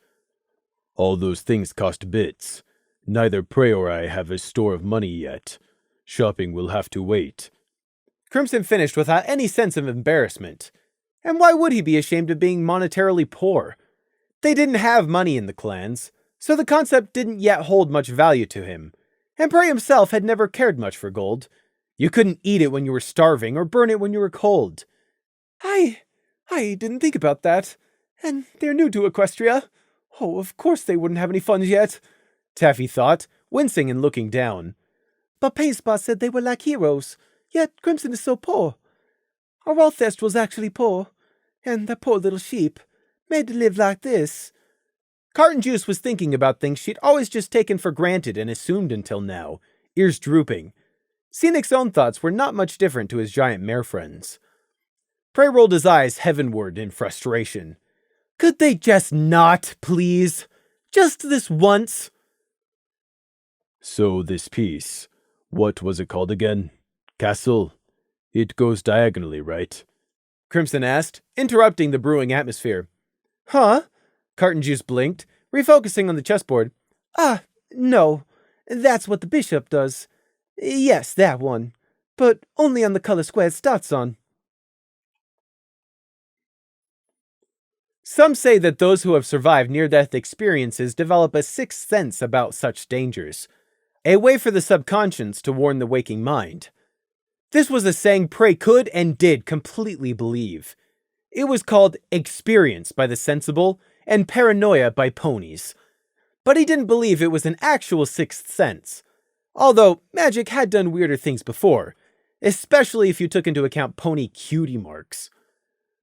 all those things cost bits. Neither Prey or I have a store of money yet. Shopping will have to wait. Crimson finished without any sense of embarrassment. And why would he be ashamed of being monetarily poor? They didn't have money in the clans, so the concept didn't yet hold much value to him. And Prey himself had never cared much for gold. You couldn't eat it when you were starving or burn it when you were cold. I didn't think about that. And they're new to Equestria. Oh, of course they wouldn't have any funds yet, Taffy thought, wincing and looking down. But Paintspot said they were like heroes, yet Crimson is so poor. Our Althest was actually poor, and that poor little sheep, made to live like this. Carton Juice was thinking about things she'd always just taken for granted and assumed until now, ears drooping. Scenic's own thoughts were not much different to his giant mare friends. Prey rolled his eyes heavenward in frustration. Could they just not, please? Just this once? So this piece, what was it called again? Castle? It goes diagonally, right? Crimson asked, interrupting the brewing atmosphere. Huh? Carton Juice blinked, refocusing on the chessboard. No. That's what the bishop does. Yes, that one. But only on the color square it starts on. Some say that those who have survived near-death experiences develop a sixth sense about such dangers, a way for the subconscious to warn the waking mind. This was a saying Prey could and did completely believe. It was called experience by the sensible and paranoia by ponies. But he didn't believe it was an actual sixth sense, although magic had done weirder things before, especially if you took into account pony cutie marks.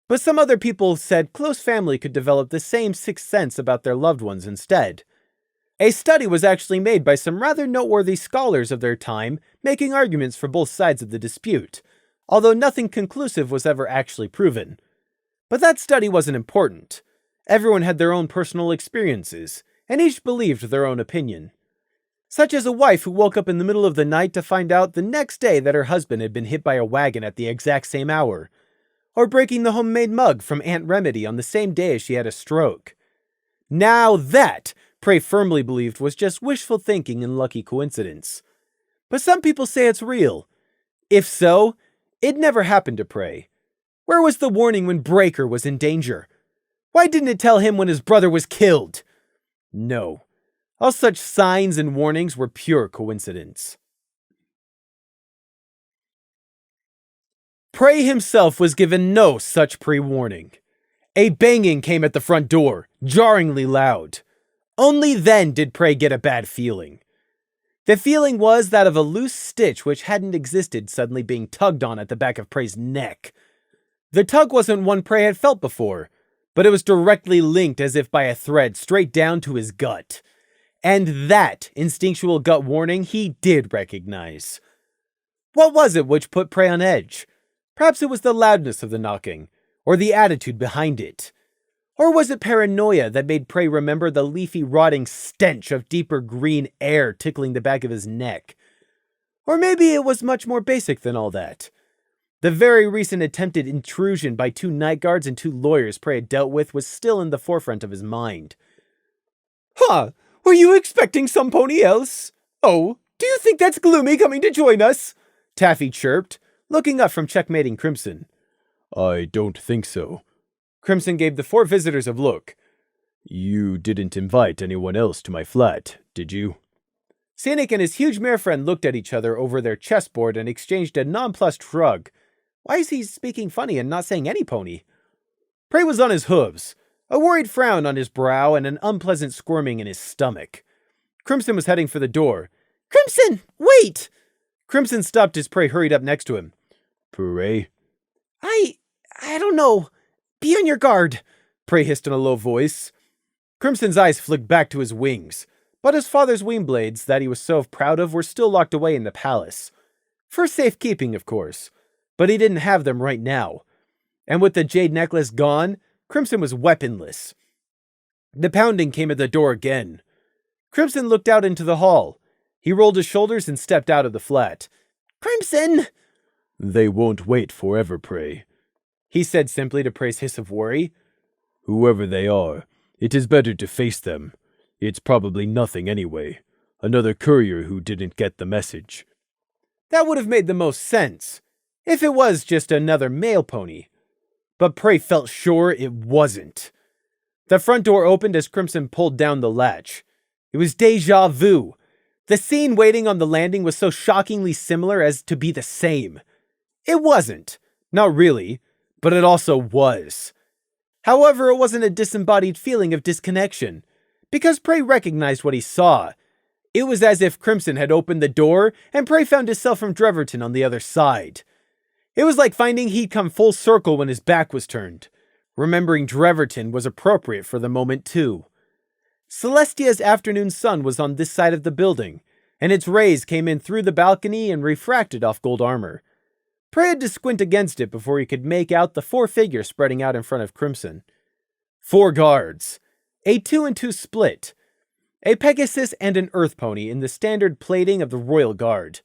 But some other people said close family could develop the same sixth sense about their loved ones instead. A study was actually made by some rather noteworthy scholars of their time, making arguments for both sides of the dispute, although nothing conclusive was ever actually proven. But that study wasn't important. Everyone had their own personal experiences, and each believed their own opinion. Such as a wife who woke up in the middle of the night to find out the next day that her husband had been hit by a wagon at the exact same hour, or breaking the homemade mug from Aunt Remedy on the same day as she had a stroke. Now that, Prey firmly believed, was just wishful thinking and lucky coincidence. But some people say it's real. If so, it never happened to Prey. Where was the warning when Breaker was in danger? Why didn't it tell him when his brother was killed? No. All such signs and warnings were pure coincidence. Prey himself was given no such pre-warning. A banging came at the front door, jarringly loud. Only then did Prey get a bad feeling. The feeling was that of a loose stitch which hadn't existed suddenly being tugged on at the back of Prey's neck. The tug wasn't one Prey had felt before, but it was directly linked as if by a thread straight down to his gut. And that instinctual gut warning he did recognize. What was it which put Prey on edge? Perhaps it was the loudness of the knocking, or the attitude behind it. Or was it paranoia that made Prey remember the leafy rotting stench of deeper green air tickling the back of his neck? Or maybe it was much more basic than all that. The very recent attempted intrusion by 2 night guards and 2 lawyers Prey had dealt with was still in the forefront of his mind. Huh, were you expecting some pony else? Oh, do you think that's Gloomy coming to join us? Taffy chirped, looking up from checkmating Crimson. I don't think so. Crimson gave the 4 visitors a look. You didn't invite anyone else to my flat, did you? Scenic and his huge mare friend looked at each other over their chessboard and exchanged a nonplussed shrug. Why is he speaking funny and not saying any pony? Prey was on his hooves, a worried frown on his brow and an unpleasant squirming in his stomach. Crimson was heading for the door. Crimson, wait! Crimson stopped as Prey hurried up next to him. Prey? I don't know. Be on your guard, Prey hissed in a low voice. Crimson's eyes flicked back to his wings, but his father's wing blades that he was so proud of were still locked away in the palace. For safekeeping, of course, but he didn't have them right now. And with the jade necklace gone, Crimson was weaponless. The pounding came at the door again. Crimson looked out into the hall. He rolled his shoulders and stepped out of the flat. Crimson! They won't wait forever, Prey. He said simply to Prey's hiss of worry. Whoever they are, it is better to face them. It's probably nothing anyway. Another courier who didn't get the message. That would have made the most sense, if it was just another mail pony. But Prey felt sure it wasn't. The front door opened as Crimson pulled down the latch. It was déjà vu. The scene waiting on the landing was so shockingly similar as to be the same. It wasn't. Not really. But it also was. However, it wasn't a disembodied feeling of disconnection, because Prey recognized what he saw. It was as if Crimson had opened the door and Prey found himself from Dreverton on the other side. It was like finding he'd come full circle when his back was turned. Remembering Dreverton was appropriate for the moment too. Celestia's afternoon sun was on this side of the building, and its rays came in through the balcony and refracted off gold armor. Prey had to squint against it before he could make out the 4 figures spreading out in front of Crimson. 4 guards. A 2-and-2 split. A Pegasus and an Earth Pony in the standard plating of the Royal Guard.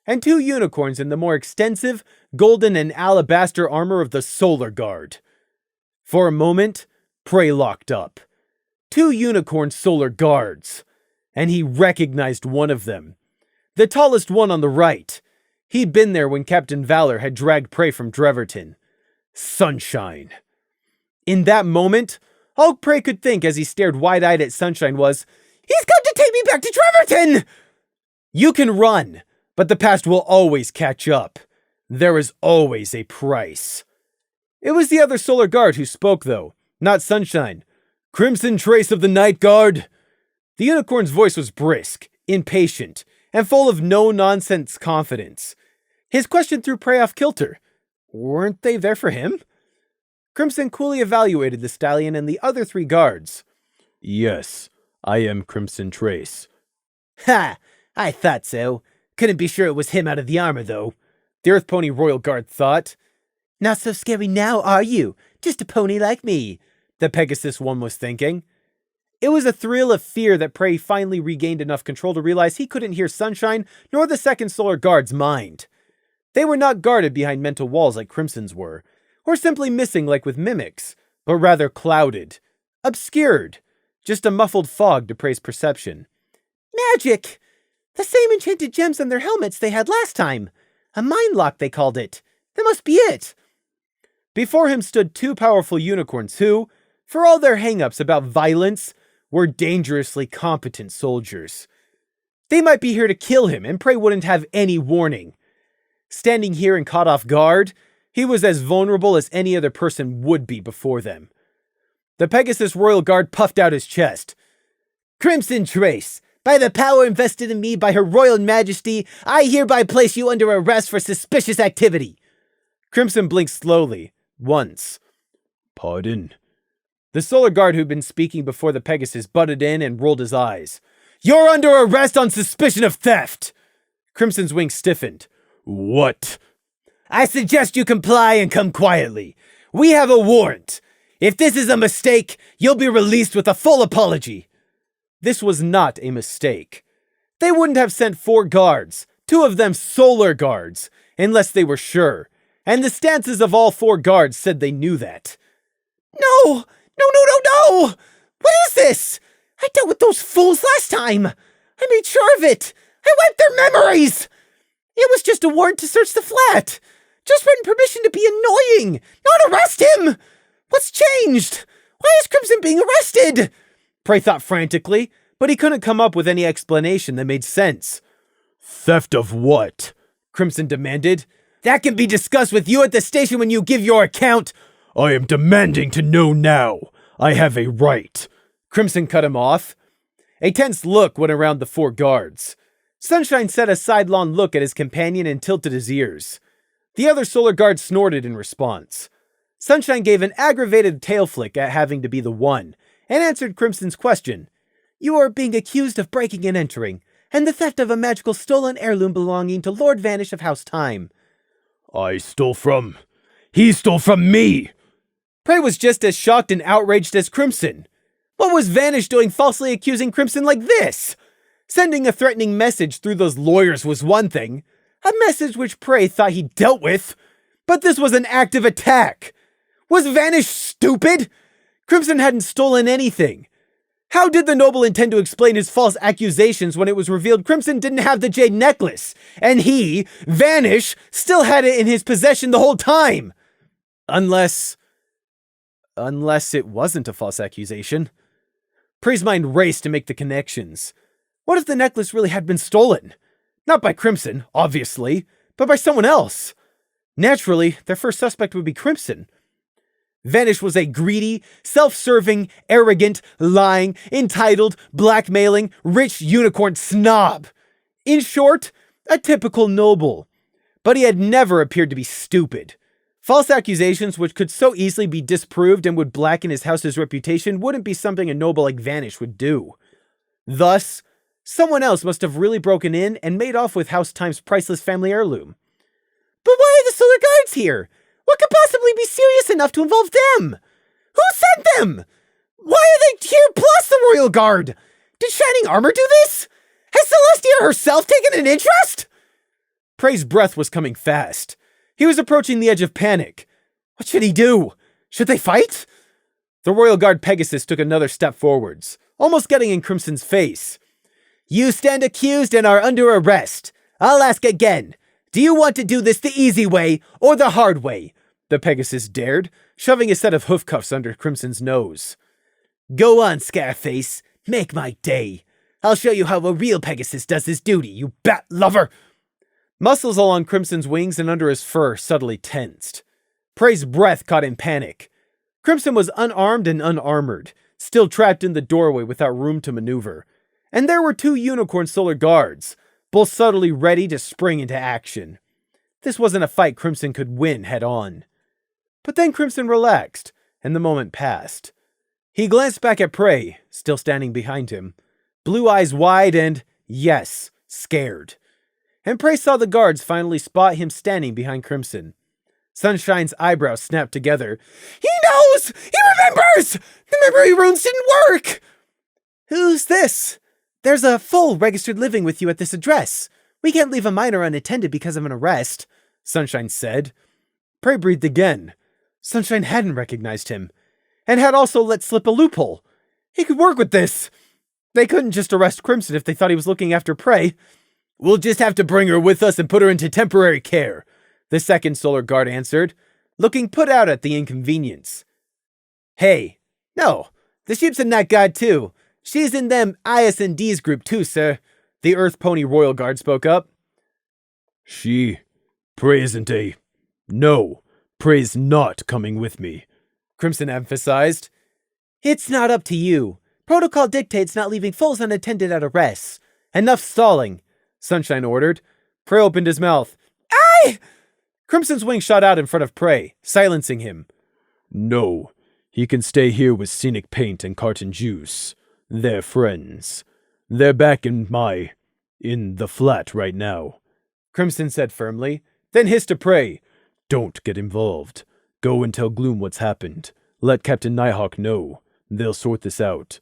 And 2 unicorns in the more extensive, golden and alabaster armor of the Solar Guard. For a moment, Prey locked up. 2 unicorn Solar Guards. And he recognized one of them. The tallest one on the right. He'd been there when Captain Valor had dragged Prey from Dreverton. Sunshine. In that moment, all Prey could think as he stared wide-eyed at Sunshine was, "He's come to take me back to Dreverton!" You can run, but the past will always catch up. There is always a price. It was the other Solar Guard who spoke, though, not Sunshine. "Crimson Trace of the Night Guard." The unicorn's voice was brisk, impatient, and full of no-nonsense confidence. His question threw Prey off kilter. Weren't they there for him? Crimson coolly evaluated the stallion and the other 3 guards. Yes, I am Crimson Trace. Ha! I thought so. Couldn't be sure it was him out of the armor, though. The Earth Pony Royal Guard thought. Not so scary now, are you? Just a pony like me, the Pegasus one was thinking. It was a thrill of fear that Prey finally regained enough control to realize he couldn't hear Sunshine nor the second Solar Guard's mind. They were not guarded behind mental walls like Crimson's were, or simply missing like with mimics, but rather clouded, obscured, just a muffled fog to Prey's perception. Magic! The same enchanted gems on their helmets they had last time. A mind lock, they called it. That must be it. Before him stood 2 powerful unicorns who, for all their hang-ups about violence, were dangerously competent soldiers. They might be here to kill him, and Prey wouldn't have any warning. Standing here and caught off guard, he was as vulnerable as any other person would be before them. The Pegasus Royal Guard puffed out his chest. "Crimson Trace, by the power invested in me by Her Royal Majesty, I hereby place you under arrest for suspicious activity." Crimson blinked slowly, once. Pardon? The Solar Guard who'd been speaking before the Pegasus butted in and rolled his eyes. "You're under arrest on suspicion of theft!" Crimson's wings stiffened. What? "I suggest you comply and come quietly. We have a warrant. If this is a mistake, you'll be released with a full apology." This was not a mistake. They wouldn't have sent 4 guards, 2 of them Solar Guards, unless they were sure. And the stances of all 4 guards said they knew that. No! No! What is this? I dealt with those fools last time. I made sure of it. I wiped their memories. It was just a warrant to search the flat. Just written permission to be annoying, not arrest him. What's changed? Why is Crimson being arrested? Prey thought frantically, but he couldn't come up with any explanation that made sense. Theft of what? Crimson demanded. That can be discussed with you at the station when you give your account. I am demanding to know now. I have a right. Crimson cut him off. A tense look went around the 4 guards. Sunshine set a sidelong look at his companion and tilted his ears. The other Solar Guard snorted in response. Sunshine gave an aggravated tail flick at having to be the one, and answered Crimson's question. "You are being accused of breaking and entering, and the theft of a magical stolen heirloom belonging to Lord Vanish of House Time." He stole from me! Prey was just as shocked and outraged as Crimson. What was Vanish doing falsely accusing Crimson like this? Sending a threatening message through those lawyers was one thing, a message which Prey thought he dealt with, but this was an active attack. Was Vanish stupid? Crimson hadn't stolen anything. How did the noble intend to explain his false accusations when it was revealed Crimson didn't have the jade necklace, and he, Vanish, still had it in his possession the whole time? Unless it wasn't a false accusation. Prey's mind raced to make the connections. What if the necklace really had been stolen? Not by Crimson, obviously, but by someone else. Naturally, their first suspect would be Crimson. Vanish was a greedy, self-serving, arrogant, lying, entitled, blackmailing, rich unicorn snob. In short, a typical noble. But he had never appeared to be stupid. False accusations which could so easily be disproved and would blacken his house's reputation wouldn't be something a noble like Vanish would do. Thus, someone else must have really broken in and made off with House Time's priceless family heirloom. But why are the Solar Guards here? What could possibly be serious enough to involve them? Who sent them? Why are they here plus the Royal Guard? Did Shining Armor do this? Has Celestia herself taken an interest? Prey's breath was coming fast. He was approaching the edge of panic. What should he do? Should they fight? The Royal Guard Pegasus took another step forwards, almost getting in Crimson's face. You stand accused and are under arrest. I'll ask again. Do you want to do this the easy way or the hard way? The Pegasus dared, shoving a set of hoof cuffs under Crimson's nose. Go on, Scarface. Make my day. I'll show you how a real Pegasus does his duty, you bat lover. Muscles along Crimson's wings and under his fur subtly tensed. Prey's breath caught in panic. Crimson was unarmed and unarmored, still trapped in the doorway without room to maneuver. And there were two unicorn solar guards, both subtly ready to spring into action. This wasn't a fight Crimson could win head on. But then Crimson relaxed, and the moment passed. He glanced back at Prey, still standing behind him, blue eyes wide and, yes, scared. And Prey saw the guards finally spot him standing behind Crimson. Sunshine's eyebrows snapped together. He knows! He remembers! The memory runes didn't work! Who's this? There's a full registered living with you at this address. We can't leave a minor unattended because of an arrest, Sunshine said. Prey breathed again. Sunshine hadn't recognized him, and had also let slip a loophole. He could work with this. They couldn't just arrest Crimson if they thought he was looking after Prey. We'll just have to bring her with us and put her into temporary care, the second Solar Guard answered, looking put out at the inconvenience. Hey, no, the ship's in that guard too. She's in them IS&D's group too, sir, the Earth Pony Royal Guard spoke up. Prey isn't a... No, Prey's not coming with me, Crimson emphasized. It's not up to you. Protocol dictates not leaving foals unattended at arrests. Enough stalling, Sunshine ordered. Prey opened his mouth. Aye! Crimson's wing shot out in front of Prey, silencing him. No, he can stay here with Scenic Paint and Carton Juice. They're friends. They're back in the flat right now, Crimson said firmly, then hissed to Prey. Don't get involved. Go and tell Gloom what's happened. Let Captain Nighthawk know. They'll sort this out.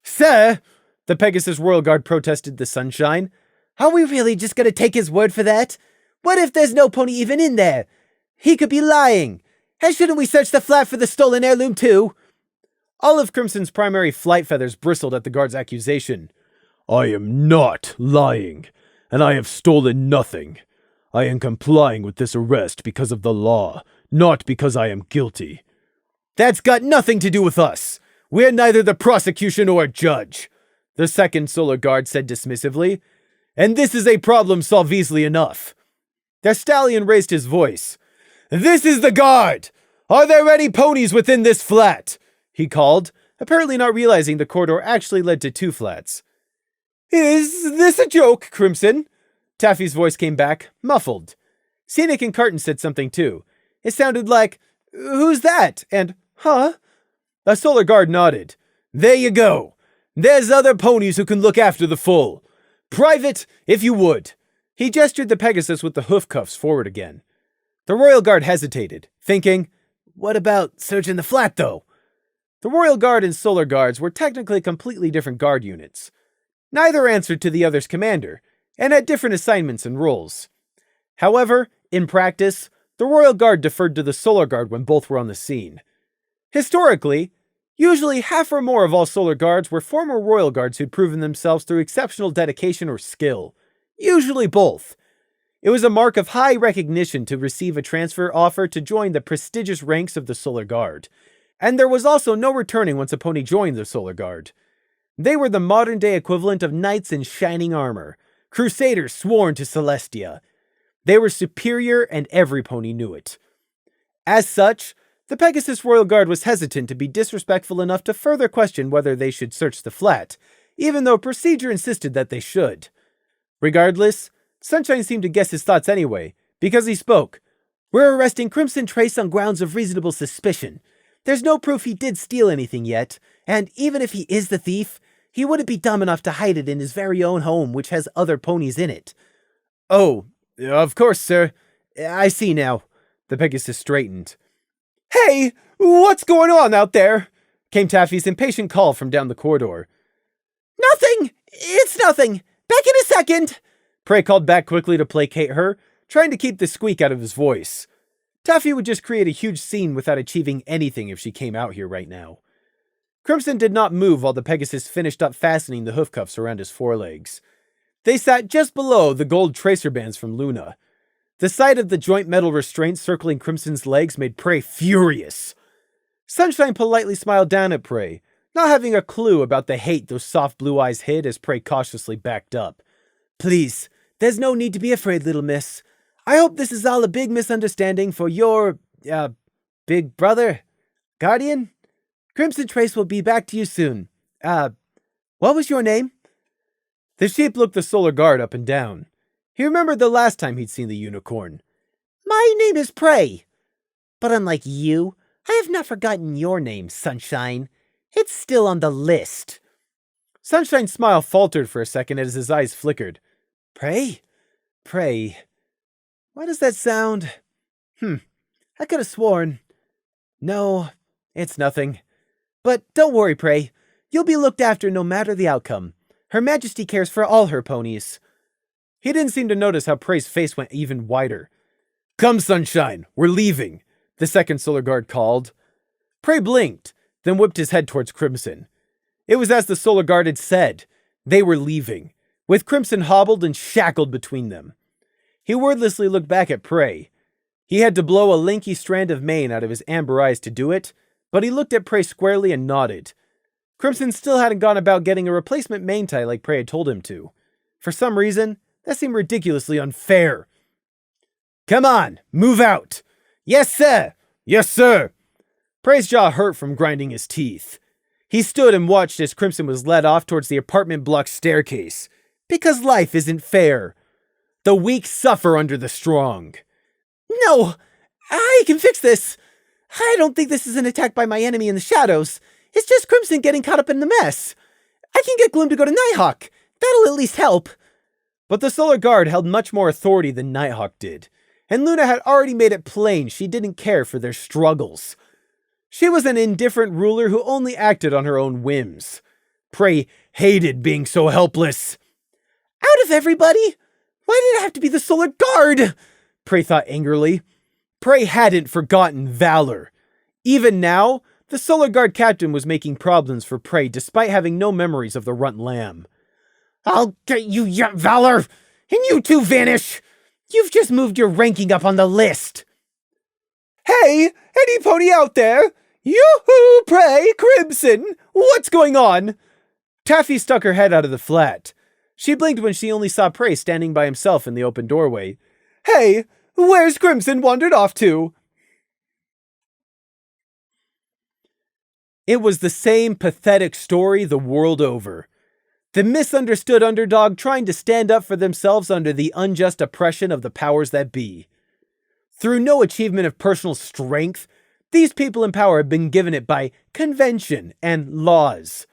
Sir, the Pegasus Royal Guard protested the Sunshine. Are we really just gonna take his word for that? What if there's no pony even in there? He could be lying. And shouldn't we search the flat for the stolen heirloom too? All of Crimson's primary flight feathers bristled at the guard's accusation. I am not lying, and I have stolen nothing. I am complying with this arrest because of the law, not because I am guilty. That's got nothing to do with us. We're neither the prosecution or a judge, the second Solar Guard said dismissively. And this is a problem solved easily enough. The stallion raised his voice. This is the guard! Are there any ponies within this flat? He called, apparently not realizing the corridor actually led to two flats. Is this a joke, Crimson? Taffy's voice came back, muffled. Scenic and Carton said something too. It sounded like, who's that? And, huh? A Solar Guard nodded. There you go. There's other ponies who can look after the full. Private, if you would. He gestured the Pegasus with the hoof cuffs forward again. The Royal Guard hesitated, thinking, what about searching the flat, though? The Royal Guard and Solar Guards were technically completely different guard units. Neither answered to the other's commander, and had different assignments and roles. However, in practice, the Royal Guard deferred to the Solar Guard when both were on the scene. Historically, usually half or more of all Solar Guards were former Royal Guards who'd proven themselves through exceptional dedication or skill. Usually both. It was a mark of high recognition to receive a transfer offer to join the prestigious ranks of the Solar Guard. And there was also no returning once a pony joined the Solar Guard. They were the modern-day equivalent of knights in shining armor, crusaders sworn to Celestia. They were superior, and every pony knew it. As such, the Pegasus Royal Guard was hesitant to be disrespectful enough to further question whether they should search the flat, even though procedure insisted that they should. Regardless, Sunshine seemed to guess his thoughts anyway, because he spoke. "We're arresting Crimson Trace on grounds of reasonable suspicion. There's no proof he did steal anything yet, and even if he is the thief, he wouldn't be dumb enough to hide it in his very own home, which has other ponies in it." "Oh, of course, sir. I see now." The Pegasus straightened. "Hey, what's going on out there?" came Taffy's impatient call from down the corridor. "Nothing! It's nothing! Back in a second!" Prey called back quickly to placate her, trying to keep the squeak out of his voice. Taffy would just create a huge scene without achieving anything if she came out here right now. Crimson did not move while the Pegasus finished up fastening the hoof cuffs around his forelegs. They sat just below the gold tracer bands from Luna. The sight of the joint metal restraints circling Crimson's legs made Prey furious. Sunshine politely smiled down at Prey, not having a clue about the hate those soft blue eyes hid as Prey cautiously backed up. "Please, there's no need to be afraid, little miss. I hope this is all a big misunderstanding for your, big brother? Guardian? Crimson Trace will be back to you soon. What was your name?" The sheep looked the Solar Guard up and down. He remembered the last time he'd seen the unicorn. "My name is Prey. But unlike you, I have not forgotten your name, Sunshine. It's still on the list." Sunshine's smile faltered for a second as his eyes flickered. Prey? Prey. Why does that sound? I could have sworn. No, it's nothing. But don't worry, Prey. You'll be looked after no matter the outcome. Her Majesty cares for all her ponies. He didn't seem to notice how Prey's face went even wider. "Come, Sunshine, we're leaving," the second Solar Guard called. Prey blinked, then whipped his head towards Crimson. It was as the Solar Guard had said. They were leaving, with Crimson hobbled and shackled between them. He wordlessly looked back at Prey. He had to blow a lanky strand of mane out of his amber eyes to do it, but he looked at Prey squarely and nodded. Crimson still hadn't gone about getting a replacement mane tie like Prey had told him to. For some reason, that seemed ridiculously unfair. "Come on, move out!" "Yes, sir!" "Yes, sir!" Prey's jaw hurt from grinding his teeth. He stood and watched as Crimson was led off towards the apartment block staircase. Because life isn't fair. The weak suffer under the strong. "No! I can fix this! I don't think this is an attack by my enemy in the shadows. It's just Crimson getting caught up in the mess. I can get Gloom to go to Nighthawk. That'll at least help." But the Solar Guard held much more authority than Nighthawk did, and Luna had already made it plain she didn't care for their struggles. She was an indifferent ruler who only acted on her own whims. Prey hated being so helpless. "Out of everybody? Why did it have to be the Solar Guard?" Prey thought angrily. Prey hadn't forgotten valor. Even now, the Solar Guard captain was making problems for Prey despite having no memories of the runt lamb. "I'll get you yet, Valor! And you too, Vanish! You've just moved your ranking up on the list!" "Hey, any pony out there? Yoo-hoo, Prey, Crimson! What's going on?" Taffy stuck her head out of the flat. She blinked when she only saw Prey standing by himself in the open doorway. "Hey, where's Crimson wandered off to?" It was the same pathetic story the world over. The misunderstood underdog trying to stand up for themselves under the unjust oppression of the powers that be. Through no achievement of personal strength, these people in power have been given it by convention and laws.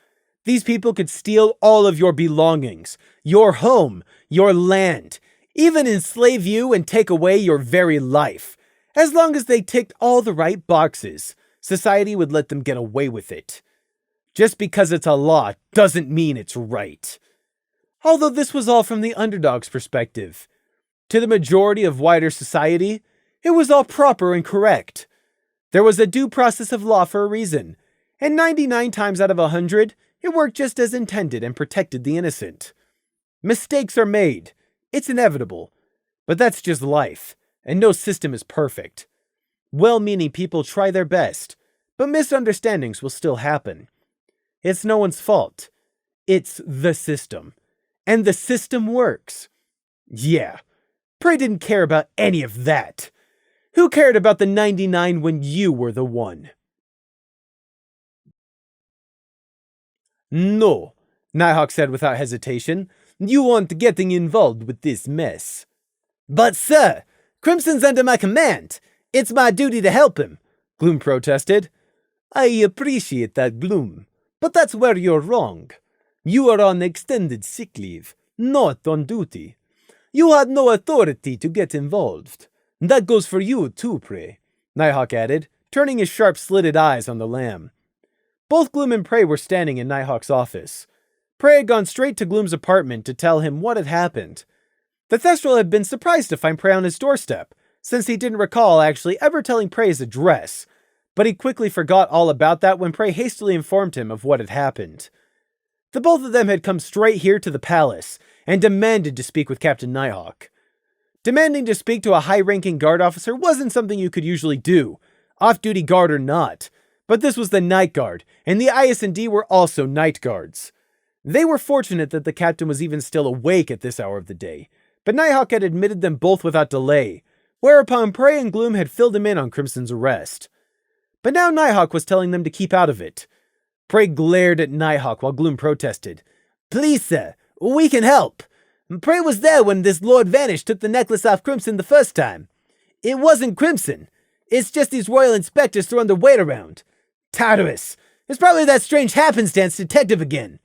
These people could steal all of your belongings, your home, your land, even enslave you and take away your very life, as long as they ticked all the right boxes, society would let them get away with it. Just because it's a law doesn't mean it's right. Although this was all from the underdog's perspective. To the majority of wider society, it was all proper and correct. There was a due process of law for a reason, and 99 times out of 100, it worked just as intended and protected the innocent. Mistakes are made. It's inevitable. But that's just life, and no system is perfect. Well-meaning people try their best, but misunderstandings will still happen. It's no one's fault. It's the system. And the system works. Yeah, Prey didn't care about any of that. Who cared about the 99 when you were the one? No, Nighthawk said without hesitation. You aren't getting involved with this mess. But sir, Crimson's under my command. It's my duty to help him, Gloom protested. I appreciate that, Gloom, but that's where you're wrong. You are on extended sick leave, not on duty. You had no authority to get involved. That goes for you too, Prey, Nighthawk added, turning his sharp slitted eyes on the lamb. Both Gloom and Prey were standing in Nighthawk's office. Prey had gone straight to Gloom's apartment to tell him what had happened. The Thestral had been surprised to find Prey on his doorstep, since he didn't recall actually ever telling Prey his address, but he quickly forgot all about that when Prey hastily informed him of what had happened. The both of them had come straight here to the palace, and demanded to speak with Captain Nighthawk. Demanding to speak to a high-ranking guard officer wasn't something you could usually do, off-duty guard or not, but this was the Night Guard, and the IS&D were also Night Guards. They were fortunate that the captain was even still awake at this hour of the day, but Nighthawk had admitted them both without delay, whereupon Prey and Gloom had filled him in on Crimson's arrest. But now Nighthawk was telling them to keep out of it. Prey glared at Nighthawk while Gloom protested. Please, sir, we can help. Prey was there when this Lord Vanish took the necklace off Crimson the first time. It wasn't Crimson. It's just these royal inspectors throwing their weight around. Tartarus, it's probably that strange happenstance detective again.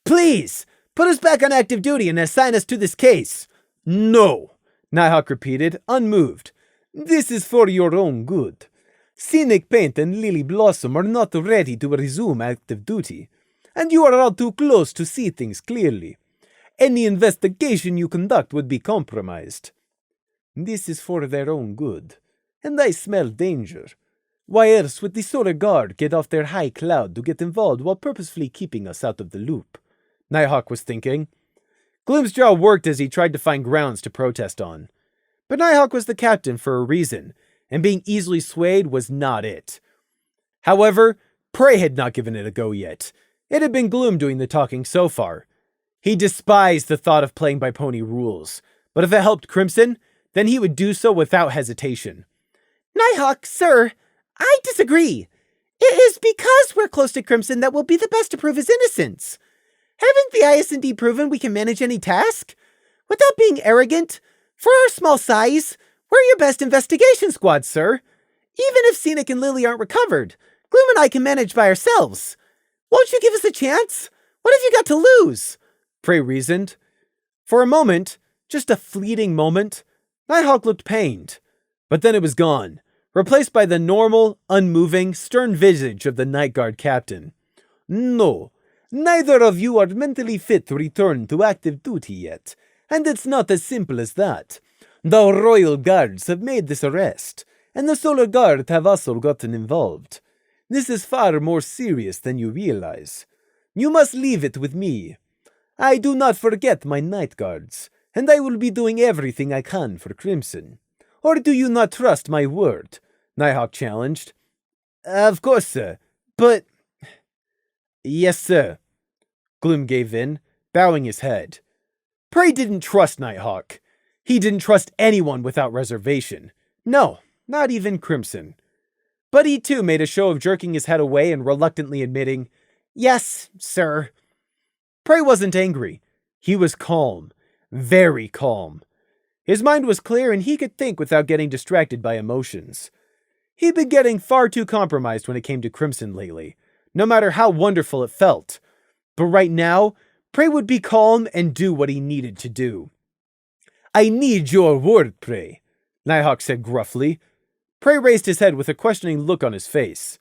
Please, put us back on active duty and assign us to this case. No, Nighthawk repeated, unmoved. This is for your own good. Scenic Paint and Lily Blossom are not ready to resume active duty, and you are all too close to see things clearly. Any investigation you conduct would be compromised. This is for their own good, and I smell danger. Why else would the Solar Guard get off their high cloud to get involved while purposefully keeping us out of the loop? Nighthawk was thinking. Gloom's jaw worked as he tried to find grounds to protest on. But Nighthawk was the captain for a reason, and being easily swayed was not it. However, Prey had not given it a go yet. It had been Gloom doing the talking so far. He despised the thought of playing by pony rules, but if it helped Crimson, then he would do so without hesitation. Nighthawk, sir, I disagree. It is because we're close to Crimson that we'll be the best to prove his innocence. Haven't the IS&D proven we can manage any task? Without being arrogant, for our small size, we're your best investigation squad, sir. Even if Scenic and Lily aren't recovered, Gloom and I can manage by ourselves. Won't you give us a chance? What have you got to lose? Prey reasoned. For a moment, just a fleeting moment, Nighthawk looked pained. But then it was gone, replaced by the normal, unmoving, stern visage of the Night Guard captain. No, neither of you are mentally fit to return to active duty yet, and it's not as simple as that. The Royal Guards have made this arrest, and the Solar Guard have also gotten involved. This is far more serious than you realize. You must leave it with me. I do not forget my Night Guards, and I will be doing everything I can for Crimson. Or do you not trust my word? Nighthawk challenged. Of course, sir, but... Yes, sir. Gloom gave in, bowing his head. Prey didn't trust Nighthawk. He didn't trust anyone without reservation. No, not even Crimson. But he too made a show of jerking his head away and reluctantly admitting, Yes, sir. Prey wasn't angry. He was calm. Very calm. His mind was clear and he could think without getting distracted by emotions. He'd been getting far too compromised when it came to Crimson lately, no matter how wonderful it felt. But right now, Prey would be calm and do what he needed to do. I need your word, Prey, Nighthawk said gruffly. Prey raised his head with a questioning look on his face.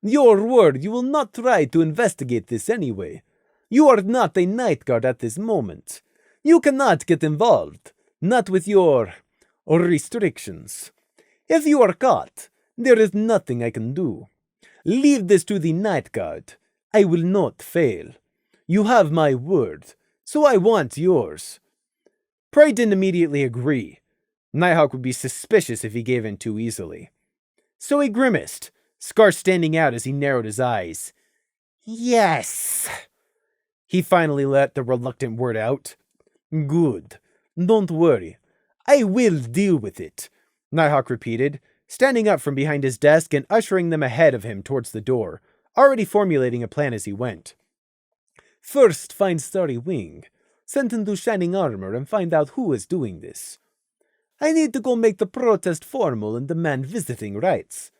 Your word, you will not try to investigate this anyway. You are not a night guard at this moment. You cannot get involved, not with your restrictions. If you are caught, there is nothing I can do. Leave this to the night guard. I will not fail. You have my word, so I want yours. Prey didn't immediately agree. Nighthawk would be suspicious if he gave in too easily. So he grimaced, scar standing out as he narrowed his eyes. Yes. He finally let the reluctant word out. Good. Don't worry. I will deal with it, Nighthawk repeated, standing up from behind his desk and ushering them ahead of him towards the door, already formulating a plan as he went. First, find Starry Wing. Send him to Shining Armor and find out who is doing this. I need to go make the protest formal and demand visiting rights.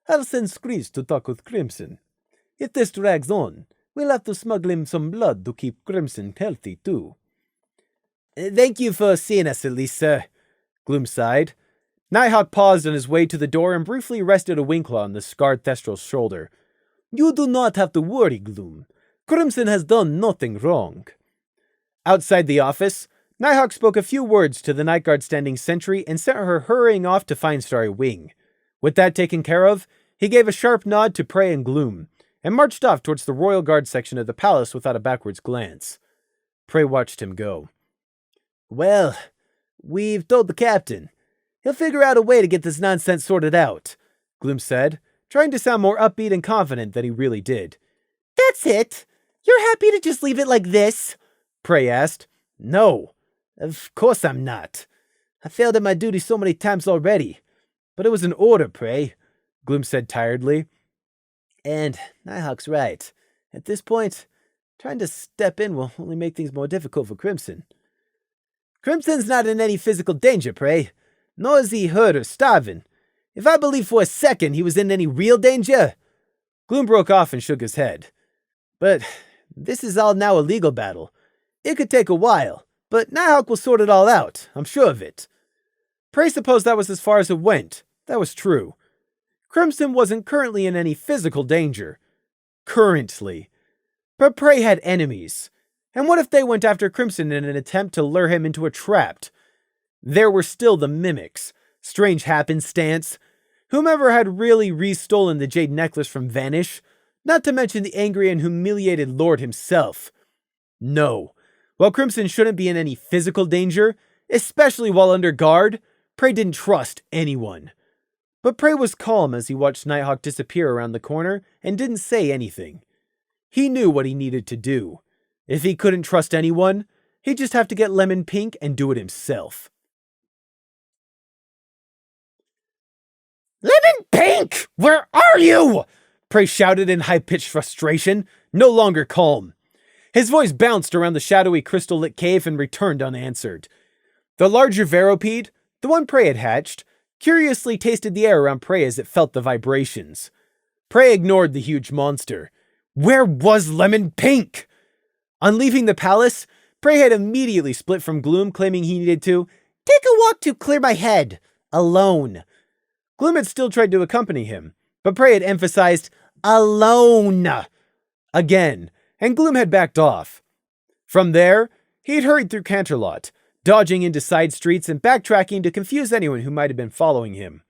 I'll send Screech to talk with Crimson. If this drags on, we'll have to smuggle him some blood to keep Crimson healthy, too. Thank you for seeing us, at least, sir. Gloom sighed. Nighthawk paused on his way to the door and briefly rested a Winkler on the scarred Thestral's shoulder. You do not have to worry, Gloom. Crimson has done nothing wrong. Outside the office, Nighthawk spoke a few words to the night guard standing sentry and sent her hurrying off to find Starry Wing. With that taken care of, he gave a sharp nod to Prey and Gloom, and marched off towards the Royal Guard section of the palace without a backwards glance. Prey watched him go. Well, we've told the captain. He'll figure out a way to get this nonsense sorted out, Gloom said, trying to sound more upbeat and confident than he really did. That's it? You're happy to just leave it like this? Prey asked. No, of course I'm not. I failed at my duty so many times already. But it was an order, Prey, Gloom said tiredly. And Nighthawk's right. At this point, trying to step in will only make things more difficult for Crimson. Crimson's not in any physical danger, Prey. Nor is he hurt or starving. If I believe for a second he was in any real danger... Gloom broke off and shook his head. But this is all now a legal battle. It could take a while, but Nighthawk will sort it all out, I'm sure of it. Prey supposed that was as far as it went. That was true. Crimson wasn't currently in any physical danger. Currently. But Prey had enemies. And what if they went after Crimson in an attempt to lure him into a trap? There were still the mimics, strange happenstance, whomever had really restolen the jade necklace from Vanish, not to mention the angry and humiliated Lord himself. No. While Crimson shouldn't be in any physical danger, especially while under guard, Prey didn't trust anyone. But Prey was calm as he watched Nighthawk disappear around the corner and didn't say anything. He knew what he needed to do. If he couldn't trust anyone, he'd just have to get Lemon Pink and do it himself. Lemon Pink! Where are you? Prey shouted in high-pitched frustration, no longer calm. His voice bounced around the shadowy crystal-lit cave and returned unanswered. The larger Veropede, the one Prey had hatched, curiously tasted the air around Prey as it felt the vibrations. Prey ignored the huge monster. Where was Lemon Pink? On leaving the palace, Prey had immediately split from Gloom, claiming he needed to take a walk to clear my head, alone. Gloom had still tried to accompany him, but Prey had emphasized alone again, and Gloom had backed off. From there, he had hurried through Canterlot, dodging into side streets and backtracking to confuse anyone who might have been following him.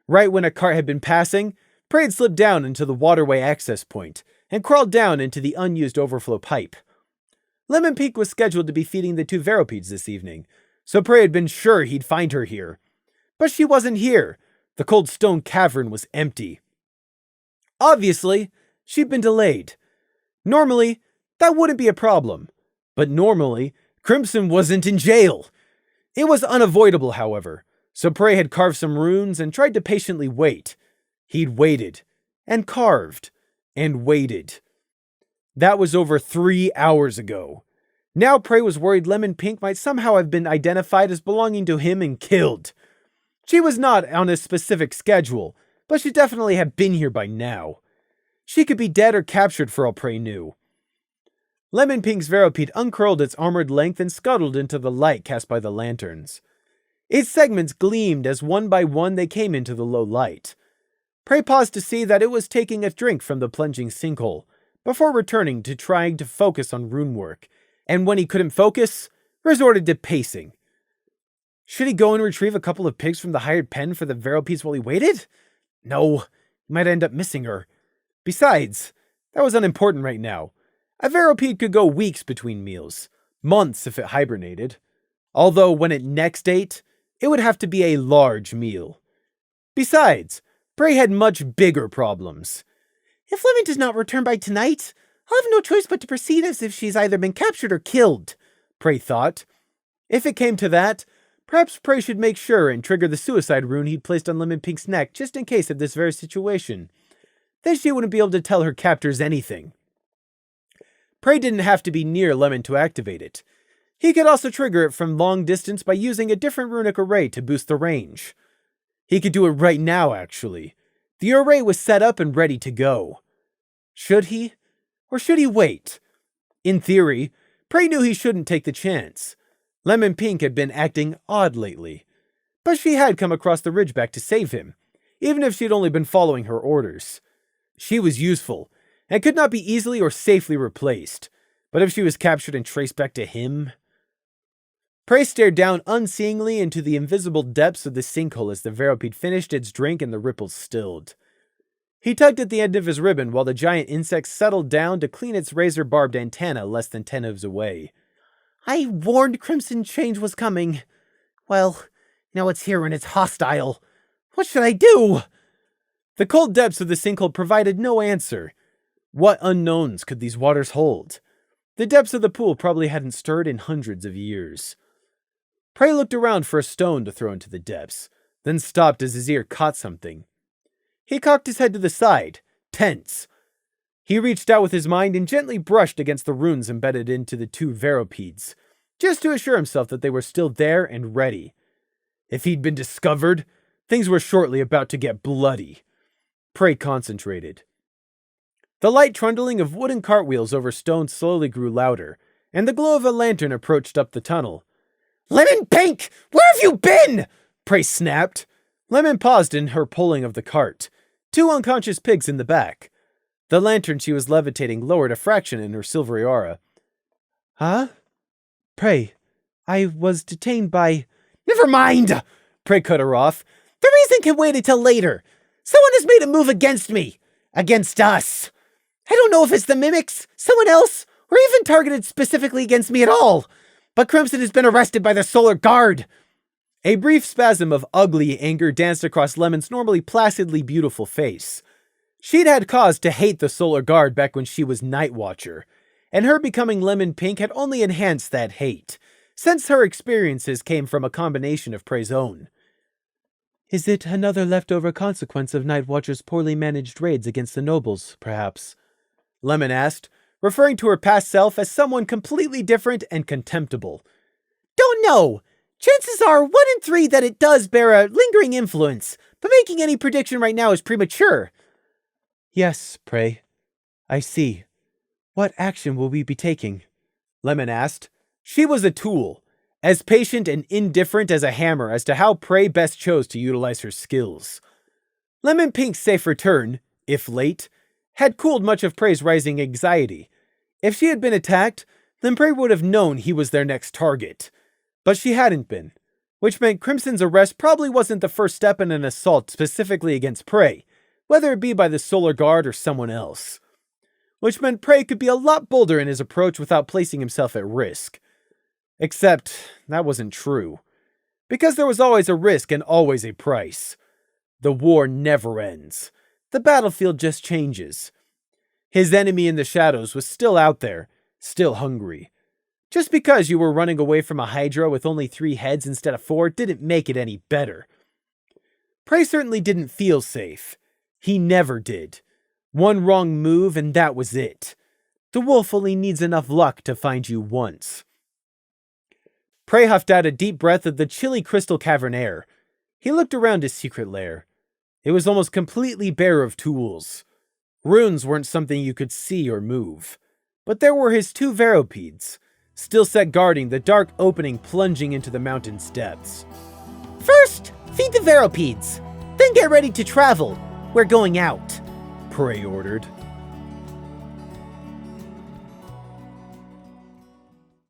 Right when a cart had been passing, Prey had slipped down into the waterway access point and crawled down into the unused overflow pipe. Lemon Pink was scheduled to be feeding the two Veropedes this evening, so Prey had been sure he'd find her here. But she wasn't here. The cold stone cavern was empty. Obviously, she'd been delayed. Normally, that wouldn't be a problem. But normally, Crimson wasn't in jail. It was unavoidable, however, so Prey had carved some runes and tried to patiently wait. He'd waited, and carved, and waited. That was over 3 hours ago. Now Prey was worried Lemon Pink might somehow have been identified as belonging to him and killed. She was not on a specific schedule, but she definitely had been here by now. She could be dead or captured for all Prey knew. Lemon Pink's Veropede uncurled its armored length and scuttled into the light cast by the lanterns. Its segments gleamed as one by one they came into the low light. Prey paused to see that it was taking a drink from the plunging sinkhole, before returning to trying to focus on rune work, and when he couldn't focus, resorted to pacing. Should he go and retrieve a couple of pigs from the hired pen for the Veropedes while he waited? No, he might end up missing her. Besides, that was unimportant right now. A Veropede could go weeks between meals, months if it hibernated. Although when it next ate, it would have to be a large meal. Besides, Prey had much bigger problems. If Lemon does not return by tonight, I'll have no choice but to proceed as if she's either been captured or killed, Prey thought. If it came to that, perhaps Prey should make sure and trigger the suicide rune he'd placed on Lemon Pink's neck just in case of this very situation. Then she wouldn't be able to tell her captors anything. Prey didn't have to be near Lemon to activate it. He could also trigger it from long distance by using a different runic array to boost the range. He could do it right now, actually. The array was set up and ready to go. Should he? Or should he wait? In theory, Prey knew he shouldn't take the chance. Lemon Pink had been acting odd lately. But she had come across the Ridgeback to save him, even if she'd only been following her orders. She was useful, and could not be easily or safely replaced. But if she was captured and traced back to him... Prey stared down unseeingly into the invisible depths of the sinkhole as the Veropede finished its drink and the ripples stilled. He tugged at the end of his ribbon while the giant insect settled down to clean its razor-barbed antenna less than 10 hooves away. I warned Crimson change was coming. Well, now it's here and it's hostile. What should I do? The cold depths of the sinkhole provided no answer. What unknowns could these waters hold? The depths of the pool probably hadn't stirred in hundreds of years. Prey looked around for a stone to throw into the depths, then stopped as his ear caught something. He cocked his head to the side, tense. He reached out with his mind and gently brushed against the runes embedded into the two Veropedes, just to assure himself that they were still there and ready. If he'd been discovered, things were shortly about to get bloody. Prey concentrated. The light trundling of wooden cartwheels over stone slowly grew louder, and the glow of a lantern approached up the tunnel. Lemon Pink, where have you been? Prey snapped. Lemon paused in her pulling of the cart. 2 unconscious pigs in the back. The lantern she was levitating lowered a fraction in her silvery aura. Huh? Prey, I was detained by... Never mind! Prey cut her off. The reason can wait until later. Someone has made a move against me. Against us. I don't know if it's the Mimics, someone else, or even targeted specifically against me at all. But Crimson has been arrested by the Solar Guard. A brief spasm of ugly anger danced across Lemon's normally placidly beautiful face. She'd had cause to hate the Solar Guard back when she was Night Watcher, and her becoming Lemon Pink had only enhanced that hate, since her experiences came from a combination of Prey's own. Is it another leftover consequence of Night Watcher's poorly managed raids against the nobles, perhaps? Lemon asked, referring to her past self as someone completely different and contemptible. Don't know. Chances are 1 in 3 that it does bear a lingering influence, but making any prediction right now is premature. Yes, Prey. I see. What action will we be taking? Lemon asked. She was a tool, as patient and indifferent as a hammer as to how Prey best chose to utilize her skills. Lemon Pink's safe return, if late, had cooled much of Prey's rising anxiety. If she had been attacked, then Prey would have known he was their next target. But she hadn't been, which meant Crimson's arrest probably wasn't the first step in an assault specifically against Prey, whether it be by the Solar Guard or someone else. Which meant Prey could be a lot bolder in his approach without placing himself at risk. Except, that wasn't true. Because there was always a risk and always a price. The war never ends. The battlefield just changes. His enemy in the shadows was still out there, still hungry. Just because you were running away from a Hydra with only 3 heads instead of 4 didn't make it any better. Prey certainly didn't feel safe. He never did. One wrong move and that was it. The wolf only needs enough luck to find you once. Prey huffed out a deep breath of the chilly crystal cavern air. He looked around his secret lair. It was almost completely bare of tools. Runes weren't something you could see or move. But there were his 2 Veropedes, still set guarding the dark opening plunging into the mountain's depths. First, feed the Veropedes. Then get ready to travel. We're going out. Prey ordered.